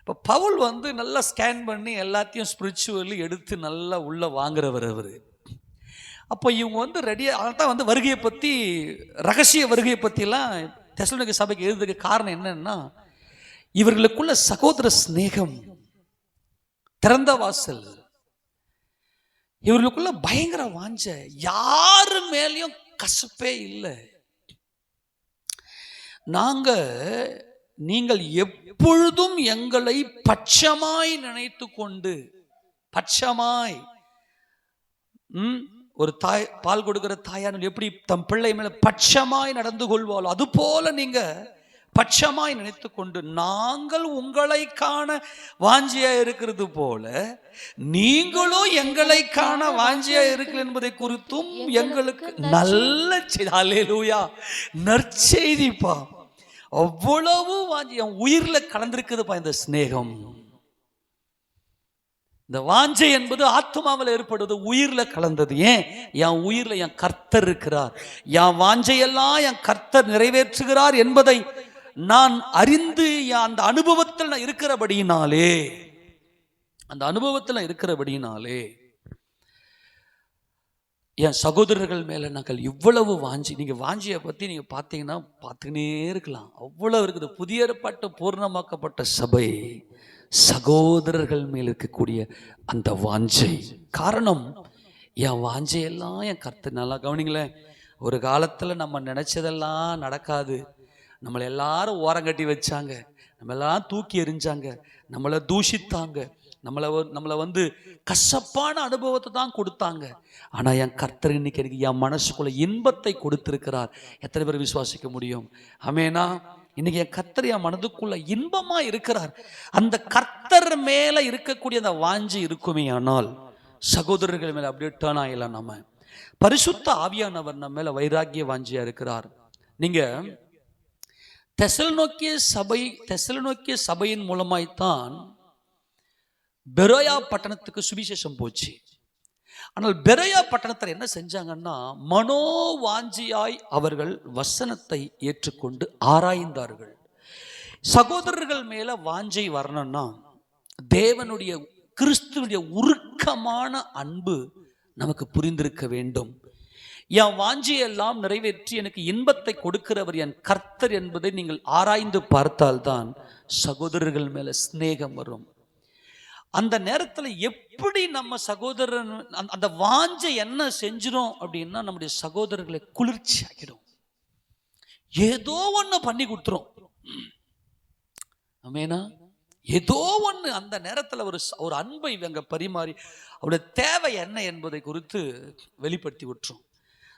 இப்போ பவுல் நல்லா ஸ்கேன் பண்ணி எல்லாத்தையும் ஸ்பிரிச்சுவலி எடுத்து நல்லா உள்ள வாங்குறவர் அவர். அப்போ இவங்க ரெடியாக அதான் வருகையை பற்றி, ரகசிய வருகையை பற்றிலாம் தெசலோனிக்கே சபைக்கு எழுதுறதுக்கு காரணம் என்னன்னா, இவர்களுக்குள்ள சகோதர சிநேகம், திறந்த வாசல், இவர்களுக்குள்ள பயங்கர வாஞ்ச, யாரு மேலேயும் கசப்பே இல்லை. நீங்கள் எப்பொழுதும் எங்களை பட்சமாய் நினைத்து கொண்டு, பட்சமாய், ஒரு தாய் பால் கொடுக்கிற தாயார் எப்படி தம் பிள்ளை மேல பட்சமாய் நடந்து கொள்வாளோ அது போல நீங்க பட்சமாய் நினைத்து கொண்டு நாங்கள் உங்களை காண வாஞ்சியா இருக்கிறது போல நீங்களும் எங்களை காண வாஞ்சியா இருக்கிற என்பதை குறித்தும் எங்களுக்கு நல்ல செய்தி. அல்லேலூயா, நற்செய்திப்பா. அவ்வளவு வாஞ்சி என் உயிர்ல கலந்திருக்குதுப்பா இந்த சிநேகம். இந்த வாஞ்சை என்பது ஆத்மாவில் ஏற்படுவது, உயிர்ல கலந்தது. ஏன்? என் உயிர்ல என் கர்த்தர் இருக்கிறார், என் வாஞ்சையெல்லாம் என் கர்த்தர் நிறைவேற்றுகிறார் என்பதை நான் அறிந்து அந்த அனுபவத்தில் நான் இருக்கிறபடியினாலே, அந்த அனுபவத்தில் இருக்கிறபடியினாலே என் சகோதரர்கள் மேல நாங்கள் இவ்வளவு வாஞ்சி. நீங்க வாஞ்சியை பத்தி நீங்க பார்த்தீங்கன்னா பார்த்துக்கினே இருக்கலாம், அவ்வளவு இருக்குது. புதிய ஏற்பாட்டு பூர்ணமாக்கப்பட்ட சபை சகோதரர்கள் மேல் இருக்கக்கூடிய அந்த வாஞ்சை. காரணம், என் வாஞ்சையெல்லாம் என் கர்த்தர். நல்லா கவனிங்களேன், ஒரு காலத்தில் நம்ம நினைச்சதெல்லாம் நடக்காது. நம்மளை எல்லாரும் ஓரங்கட்டி வச்சாங்க, நம்ம எல்லாம் தூக்கி எறிஞ்சாங்க, நம்மளை தூஷித்தாங்க, நம்மளை வந்து கசப்பான அனுபவத்தை தான் கொடுத்தாங்க. ஆனால் என் கர்த்தர் இன்னைக்கு எனக்கு என் மனசுக்குள்ள இன்பத்தை கொடுத்திருக்கிறார். எத்தனை பேர் விசுவாசிக்க முடியும்? ஆமெனா? இன்னைக்கு என் கர்த்தர் என் மனதுக்குள்ள இன்பமா இருக்கிறார். அந்த கர்த்தர் மேல இருக்கக்கூடிய அந்த வாஞ்சி இருக்குமே, ஆனால் சகோதரர்கள் மேல அப்படியே டேர்ன் ஆகலாம். நம்ம பரிசுத்த ஆவியானவர் நம்ம மேல வைராகிய வாஞ்சியா இருக்கிறார். நீங்க தெசலோனிக்கே சபையின் மூலமாய்த்தான் பெரோயா பட்டணத்துக்கு சுவிசேஷம் போச்சு. ஆனால் பெரோயா பட்டணத்தில் என்ன செஞ்சாங்கன்னா, மனோவாஞ்சியாய் அவர்கள் வசனத்தை ஏற்றுக்கொண்டு ஆராய்ந்தார்கள். சகோதரர்கள் மேல வாஞ்சை வரணும்னா தேவனுடைய கிறிஸ்துவனுடைய உருக்கமான அன்பு நமக்கு புரிந்திருக்க வேண்டும். என் வாஞ்சியெல்லாம் நிறைவேற்றி எனக்கு இன்பத்தை கொடுக்கிறவர் என் கர்த்தர் என்பதை நீங்கள் ஆராய்ந்து பார்த்தால்தான் சகோதரர்கள் மேல சிநேகம் வரும். அந்த நேரத்தில் எப்படி நம்ம சகோதரன் அந்த வாஞ்சை என்ன செஞ்சிடும் அப்படின்னா, நம்முடைய சகோதரர்களை குளிர்ச்சி ஆகிடும், ஏதோ ஒன்று பண்ணி கொடுத்துரும். ஆமெனா? ஏதோ ஒன்று அந்த நேரத்தில் ஒரு அன்பை இவங்க பரிமாறி அவருடைய தேவை என்ன என்பதை குறித்து வெளிப்படுத்தி விட்டுரும்.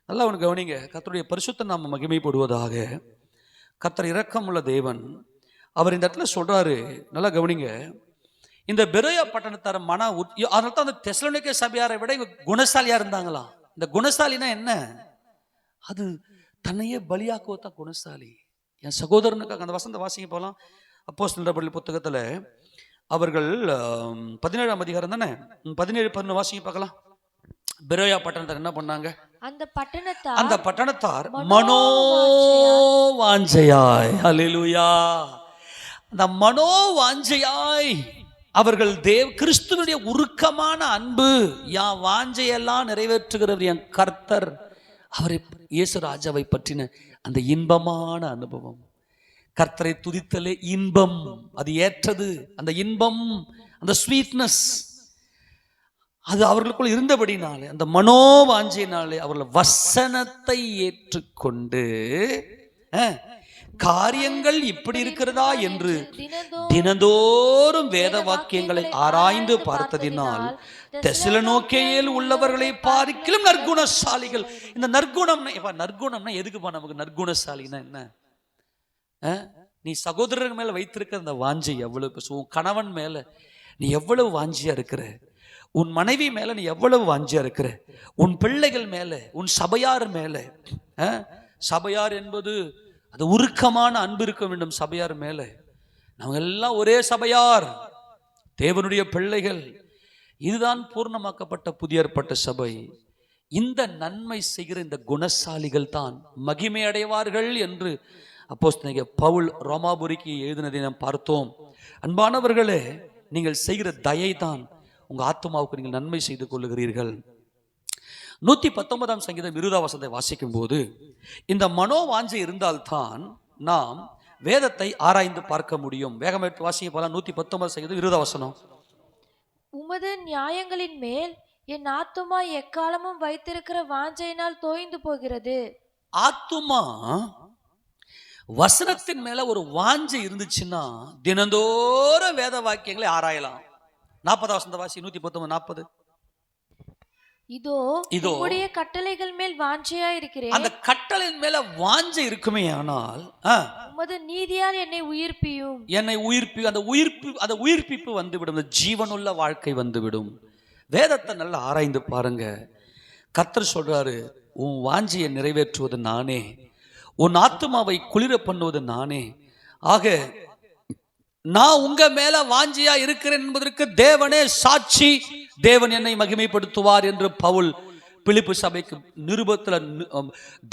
நல்லா ஒன்று கவனிங்க, கர்த்தருடைய பரிசுத்த நாம மகிமைப்படுவதாக. கர்த்தர் இரக்கமுள்ள தேவன். அவர் இந்த இடத்துல சொல்றாரு, நல்லா கவனிங்க, இந்த பெரோயா பட்டணத்தார அதனால தான் அந்த தெசலோனிக்கே சபையாரை விட இவங்க குணசாலியா இருந்தாங்களாம். இந்த குணசாலினா என்ன? அது தன்னையே பலியாக்குவதான் குணசாலி. என் சகோதரனுக்காக அந்த வசந்த வாசிங்க போகலாம். அப்போஸ்தலர் நடபடிகள் புத்தகத்துல அவர்கள் 17ஆம் அதிகாரம் தானே, 17-11 வாசிங்க பார்க்கலாம். பெரோயா பட்டணத்தார் என்ன பண்ணாங்க? அந்த பட்டணத்தார் மனோவாஞ்சையாய், அல்லேலூயா, அந்த மனோவாஞ்சையாய் அவர்கள் கிறிஸ்துவனுடைய உருக்கமான அன்பு, என் வாஞ்சையெல்லாம் நிறைவேற்றுகிறவர் என் கர்த்தர், அவரை இயேசு ராஜாவை பற்றின அந்த இன்பமான அனுபவம். கர்த்தரை துதித்தலே இன்பம், அது ஏற்றது. அந்த இன்பம், அந்த ஸ்வீட்னஸ் அது அவர்களுக்குள் இருந்தபடினாலே, அந்த மனோவாஞ்சையினாலே அவர்கள் வசனத்தை ஏற்றுக்கொண்டு காரியங்கள் இப்படி இருக்கிறதா என்று தினந்தோறும் வேத வாக்கியங்களை ஆராய்ந்து பார்த்ததினால் தெசலோனிக்கேயில் உள்ளவர்களை பார்க்கிலும் நற்குணசாலிகள். இந்த நற்குணம்னா எதுக்குப்பா நமக்கு? நற்குணசாலினா என்ன? நீ சகோதரர் மேல வைத்திருக்கிற அந்த வாஞ்சை எவ்வளவு? உன் கணவன் மேல நீ எவ்வளவு வாஞ்சியா இருக்கிற? உன் மனைவி மேல நீ எவ்வளவு வாஞ்சியா இருக்கிற? உன் பிள்ளைகள் மேல, உன் சபையார் மேல. சபையார் என்பது அது உருக்கமான அன்பு இருக்க வேண்டும். சபையார் மேல நாங்க எல்லாம் ஒரே சபையார், தேவனுடைய பிள்ளைகள். இதுதான் பூர்ணமாக்கப்பட்ட புதிய ஏற்பட்ட சபை. இந்த நன்மை செய்கிற இந்த குணசாலிகள் தான் மகிமை அடைவார்கள் என்று அப்போஸ்தலனாகிய பவுல் ரோமாபுரிக்கு எழுதினதை நாம் பார்த்தோம். அன்பானவர்களே, நீங்கள் செய்கிற தயை தான் உங்க ஆத்மாவுக்கு நீங்கள் நன்மை செய்து கொள்ளுகிறீர்கள். 119ஆம் சங்கீதம் 20ஆம் வசனத்தை வாசிக்கும் போது, இந்த மனோவாஞ்சை இருந்தால்தான் நாம் வேதத்தை ஆராய்ந்து பார்க்க முடியும். வேகம் எடுத்து வாசிக்க போலாம். 119 சங்கீதம் 20ஆம் வசனம். உமது நியாயங்களின் மேல் என் ஆத்துமா எக்காலமும் வைத்திருக்கிற வாஞ்சையினால் தோய்ந்து போகிறது. ஆத்துமா வசனத்தின் மேல ஒரு வாஞ்சை இருந்துச்சுன்னா தினந்தோறும் வேத வாக்கியங்களை ஆராயலாம். 40ஆம் வசனத்தை வாசி. 119:40. இதோ இதோ உம்முடைய கட்டளைகள் மேல் வாஞ்சையா இருக்கிறேன். அந்த கட்டளையின் மேல வாஞ்சை இருக்குமே ஆனால் உமது நீதியால் என்னை உயிர்ப்பியும். என்னை அந்த உயிர்ப்பிப்பு வந்துவிடும். அந்த ஜீவனுள்ள வாழ்க்கை வந்துவிடும். வேதத்தை நல்லா ஆராய்ந்து பாருங்க. கர்த்தர் சொல்றாரு, உன் வாஞ்சியை நிறைவேற்றுவது நானே, உன் ஆத்துமாவை குளிர பண்ணுவது நானே. ஆக நான் உங்க மேல வாஞ்சியா இருக்கிறேன் என்பதற்கு தேவனே சாட்சி. தேவன் என்னை மகிமைப்படுத்துவார் என்று பவுல் பிலிப்பு சபைக்கு நிருபத்துல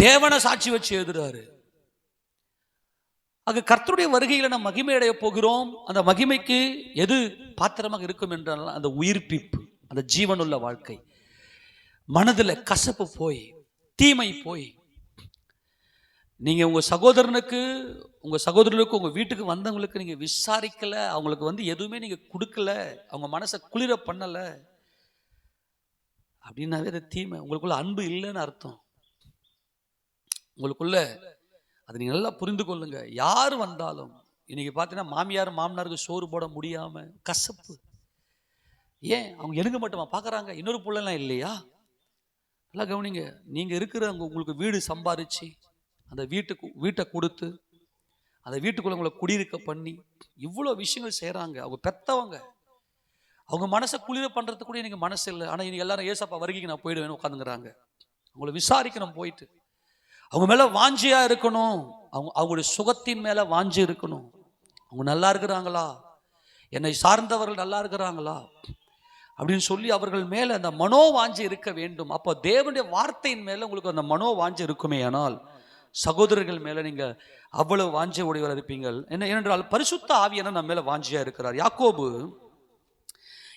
தேவனை சாட்சி வச்சு எழுதுறாரு. ஆக கர்த்தருடைய வருகையில நாம் மகிமை அடைய போகிறோம். அந்த மகிமைக்கு எது பாத்திரமாக இருக்கும் என்றால் அந்த உயிர்ப்பிப்பு, அந்த ஜீவனுள்ள வாழ்க்கை. மனதில் கசப்பு போய், தீமை போய், நீங்க உங்க சகோதரனுக்கு உங்க வீட்டுக்கு வந்தவங்களுக்கு நீங்க விசாரிக்கல, அவங்களுக்கு எதுவுமே நீங்க கொடுக்கல, அவங்க மனசை குளிர பண்ணல அப்படின்னாவே அது தீமை. உங்களுக்குள்ள அன்பு இல்லைன்னு அர்த்தம். உங்களுக்குள்ள அதை நீங்க நல்லா புரிந்து கொள்ளுங்க. யார் வந்தாலும் இன்னைக்கு பார்த்தீங்கன்னா மாமியார் மாமனாருக்கு சோறு போட முடியாம கசப்பு. ஏன்? அவங்க எனக்கு மட்டுமா பார்க்குறாங்க, இன்னொரு பிள்ளைலாம் இல்லையா? நல்லா கவனிங்க. நீங்க இருக்கிறவங்க உங்களுக்கு வீடு சம்பாதிச்சு அந்த வீட்டை கொடுத்து அந்த வீட்டுக்குள்ள உங்களை குடியிருக்க பண்ணி இவ்வளோ விஷயங்கள் செய்கிறாங்க. அவங்க பெற்றவங்க, அவங்க மனசை குளிர பண்ணுறதுக்கு கூட எனக்கு மனசு இல்லை. ஆனால் இன்னைக்கு எல்லாரும் ஏசப்பா வருகைக்கு நான் போயிடுவேன்னு உட்காந்துங்கிறாங்க. அவங்கள விசாரிக்கணும், போயிட்டு அவங்க மேலே வாஞ்சியா இருக்கணும். அவங்களுடைய சுகத்தின் மேலே வாஞ்சி இருக்கணும். அவங்க நல்லா இருக்கிறாங்களா, என்னை சார்ந்தவர்கள் நல்லா இருக்கிறாங்களா அப்படின்னு சொல்லி அவர்கள் மேலே அந்த மனோ வாஞ்சி இருக்க வேண்டும். அப்போ தேவனுடைய வார்த்தையின் மேலே உங்களுக்கு அந்த மனோ வாஞ்சி இருக்குமே ஆனால் சகோதரர்கள் மேலே நீங்கள் அவ்வளவு வாஞ்சி உடையவர் இருப்பீங்கள். ஏனென்றால் பரிசுத்த ஆவியானவர் நம்ம மேலே வாஞ்சியா இருக்கிறார். யாக்கோபு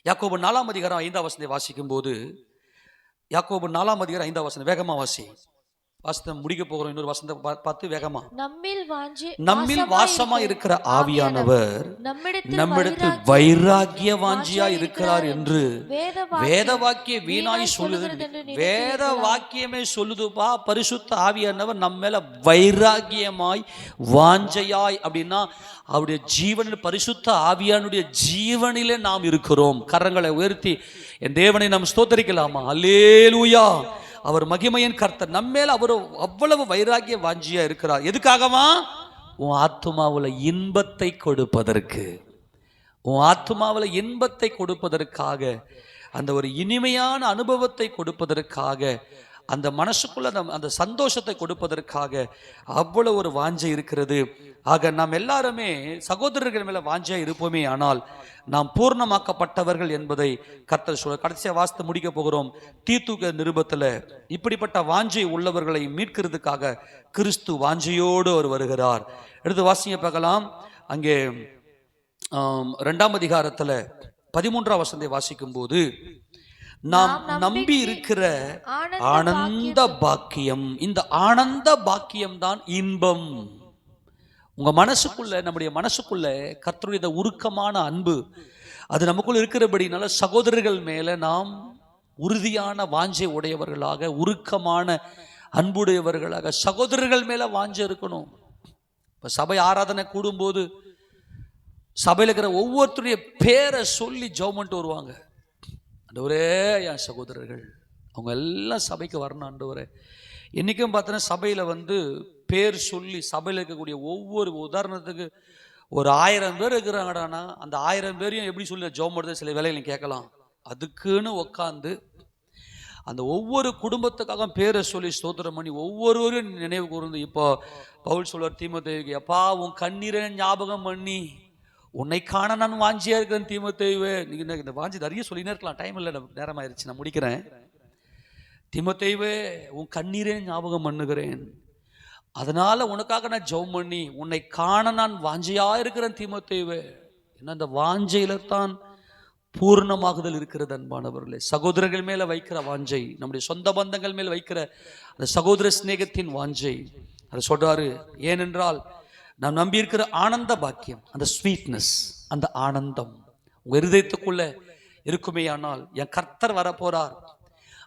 4ஆம் அதிகாரம் 5ஆம் வசனத்தை வாசிக்கும் போது, யாக்கோபு 4ஆம் அதிகாரம் 5ஆம் வசனம், வேகமா வாசி. வாசத்தை முடிக்க போகிறோம். இன்னொரு வசனத்தை பார்த்து வேகமா. நம்மில் வாசமா இருக்கிற ஆவியானவர் நம்மிடத்தில் வைராகிய வாஞ்சியா இருக்கிறார் என்று வேத வாக்கிய வீணாய் சொல்லுது. வேத வாக்கியமே சொல்லுதுப்பா, பரிசுத்த ஆவியானவர் நம்ம மேல வைராகியமாய் வாஞ்சையாய். அப்படின்னா அவருடைய ஜீவனில், பரிசுத்த ஆவியானுடைய ஜீவனிலே நாம் இருக்கிறோம். கரங்களை உயர்த்தி என் தேவனை நாம் ஸ்தோத்தரிக்கலாமா? அல்லேலூயா. அவர் மகிமையின் கர்த்தர். நம்மேல அவர் அவ்வளவு வைராகிய வாஞ்சியா இருக்கிறார். எதுக்காகவா? உன் ஆத்துமாவில் இன்பத்தை கொடுப்பதற்கு, உன் ஆத்துமாவில் இன்பத்தை கொடுப்பதற்காக, அந்த ஒரு இனிமையான அனுபவத்தை கொடுப்பதற்காக, அந்த மனசுக்குள்ள அந்த சந்தோஷத்தை கொடுப்பதற்காக அவ்வளவு ஒரு வாஞ்சை இருக்கிறது. ஆக நாம் எல்லாருமே சகோதரர்கள் மேல வாஞ்சையா இருப்போமே ஆனால் நாம் பூர்ணமாக்கப்பட்டவர்கள் என்பதை கர்த்தர் சொல்ல. கடைசியா வாசித்து முடிக்க போகிறோம். தீத்து நிருபத்துல இப்படிப்பட்ட வாஞ்சை உள்ளவர்களை மீட்கிறதுக்காக கிறிஸ்து வாஞ்சையோடு அவர் வருகிறார். எடுத்து வாசிங்க பார்க்கலாம். அங்கே 2ஆம் அதிகாரத்துல 13ஆம் வசனத்தை வாசிக்கும் போது, நாம் நம்பி இருக்கிற ஆனந்த பாக்கியம், இந்த ஆனந்த பாக்கியம் தான் இன்பம். உங்க மனசுக்குள்ள, நம்முடைய மனசுக்குள்ள கர்த்தருடைய உருக்கமான அன்பு அது நமக்குள்ள இருக்கிறபடினால சகோதரர்கள் மேல நாம் உறுதியான வாஞ்சை உடையவர்களாக, உருக்கமான அன்புடையவர்களாக சகோதரர்கள் மேல வாஞ்சை இருக்கணும். இப்ப சபை ஆராதனை கூடும்போது சபையில் இருக்கிற ஒவ்வொருத்தருடைய பேரை சொல்லி ஜெபம் பண்ணிட்டு வருவாங்க. ஆண்டவரே, என் சகோதரர்கள் அவங்க எல்லாம் சபைக்கு வரணும் ஆண்டவரே. என்றைக்கும் பார்த்தோன்னா சபையில் பேர் சொல்லி சபையில் இருக்கக்கூடிய ஒவ்வொரு, உதாரணத்துக்கு ஒரு 1000 பேர் இருக்கிறாங்கடானா அந்த 1000 பேரையும் எப்படி சொல்லி ஜெபம் பண்ணுறது சில வேலைகளை கேட்கலாம். அதுக்குன்னு உட்காந்து அந்த ஒவ்வொரு குடும்பத்துக்காக பேரை சொல்லி ஸ்தோத்திரம் பண்ணி ஒவ்வொருவரும் நினைவு கூர்ந்து, இப்போ பவுல் சொல்வார் தீமோத்தேயுக்கு, அப்பா உன் கண்ணீரை ஞாபகம் பண்ணி உன்னை காண நான் வாஞ்சியா இருக்கிறேன் தீமோத்தேயுவே. நீங்க இந்த வாஞ்சி நிறைய சொல்லினே இருக்கலாம், டைம் இல்லை, நேரம் ஆயிடுச்சு, நான் முடிக்கிறேன். தீமோத்தேயுவே, உன் கண்ணீரே ஞாபகம் பண்ணுகிறேன், அதனால உனக்காக நான் ஜெபம் பண்ணி உன்னை காண நான் வாஞ்சையா இருக்கிறேன் தீமோத்தேயுவே. ஏன்னா அந்த வாஞ்சையில தான் பூர்ணமாகுதல் இருக்கிறது. அன்பானவர்களே, சகோதரர்கள் மேல வைக்கிற வாஞ்சை, நம்முடைய சொந்த பந்தங்கள் மேல் வைக்கிற அந்த சகோதர சிநேகத்தின் வாஞ்சை, அதை சொல்றாரு. ஏனென்றால் நாம் நம்பி இருக்கிற ஆனந்த பாக்கியம், அந்த ஸ்வீட்னஸ், அந்த ஆனந்தம் உங்க இருதயத்துக்குள்ள இருக்குமே ஆனால் என் கர்த்தர் வரப்போறார்.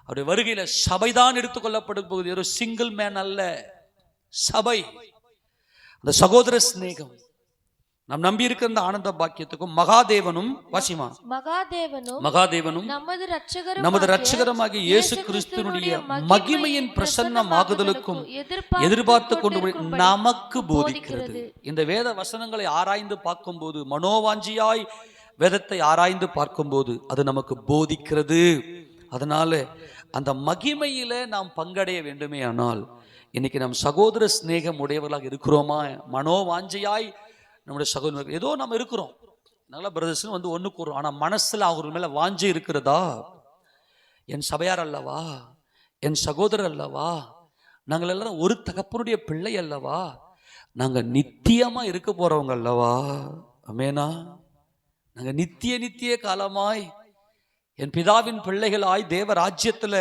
அவருடைய வருகையில சபைதான் எடுத்துக்கொள்ளப்படும் போகுது. ஒரு சிங்கிள் மேன் அல்ல, சபை. அந்த சகோதர சிநேகம், நாம் நம்பி இருக்கிற இந்த ஆனந்த பாக்கியத்துக்கும் மகாதேவனும் வாசிமா மகாதேவனும் நமது ரட்சகரமாகிய இயேசு கிறிஸ்துவினுடைய மகிமையின் பிரசன்னமாகுதலுக்கும் எதிர்பார்த்து கொண்டு நமக்கு போதிக்கிறது. இந்த வேத வசனங்களை ஆராய்ந்து பார்க்கும்போது, மனோவாஞ்சியாய் வேதத்தை ஆராய்ந்து பார்க்கும்போது அது நமக்கு போதிக்கிறது. அதனால அந்த மகிமையில நாம் பங்கடைய வேண்டுமே ஆனால் இன்னைக்கு நம் சகோதர சிநேகம் உடையவர்களாக இருக்கிறோமா? மனோவாஞ்சையாய் நம்முடைய சகோதரர்கள் ஏதோ நம்ம இருக்கிறோம், நல்லா பிரதர்ஸ்னு வந்து ஒன்று கூறுறோம், ஆனால் மனசில் அவர் மேலே வாஞ்சை இருக்கிறதா? என் சபையார் அல்லவா, என் சகோதரர் அல்லவா, நாங்கள் எல்லாரும் ஒரு தகப்பனுடைய பிள்ளை அல்லவா, நாங்கள் நித்தியமாக இருக்க போகிறவங்க அல்லவா? அமேனா? நாங்கள் நித்திய காலமாய் என் பிதாவின் பிள்ளைகளாய் தேவ ராஜ்யத்தில்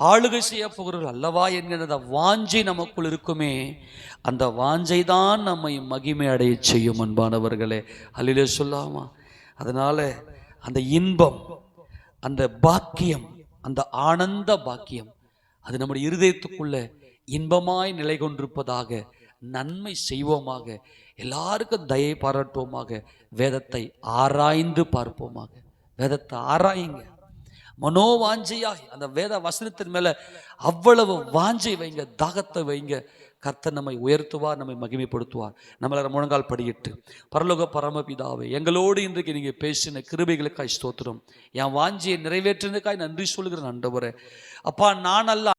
ஆளுகை செய்ய போகிறவர்கள் அல்லவா என்கிற வாஞ்சை நமக்குள் இருக்குமே, அந்த வாஞ்சை தான் நம்மை மகிமை அடைய செய்யும். அன்பானவர்களே, அல்லேலூயா சொல்லாமா? அதனால அந்த இன்பம், அந்த பாக்கியம், அந்த ஆனந்த பாக்கியம் அது நம்முடைய இருதயத்துக்குள்ள இன்பமாய் நிலை கொண்டிருப்பதாக நன்மை செய்வோமாக. எல்லாருக்கும் தயை பாராட்டுவோமாக. வேதத்தை ஆராய்ந்து பார்ப்போமாக. வேதத்தை ஆராயுங்க, மனோவாஞ்சையாய் அந்த வேத வசனத்தின் மேல அவ்வளவு வாஞ்சை வைங்க, தாகத்தை வைங்க. கர்த்தர் நம்மை உயர்த்துவார், நம்மை மகிமைப்படுத்துவார். நம்மள முழங்கால் படியிட்டு, பரலோக பரமபிதாவே, எங்களோடு இன்றைக்கு நீங்க பேசின கிருபைகளுக்காய் ஸ்தோத்திரம். என் வாஞ்சியை நிறைவேற்றினதுக்காய் நன்றி சொல்கிறேன் ஆண்டவரே. அப்பா, நான் அல்ல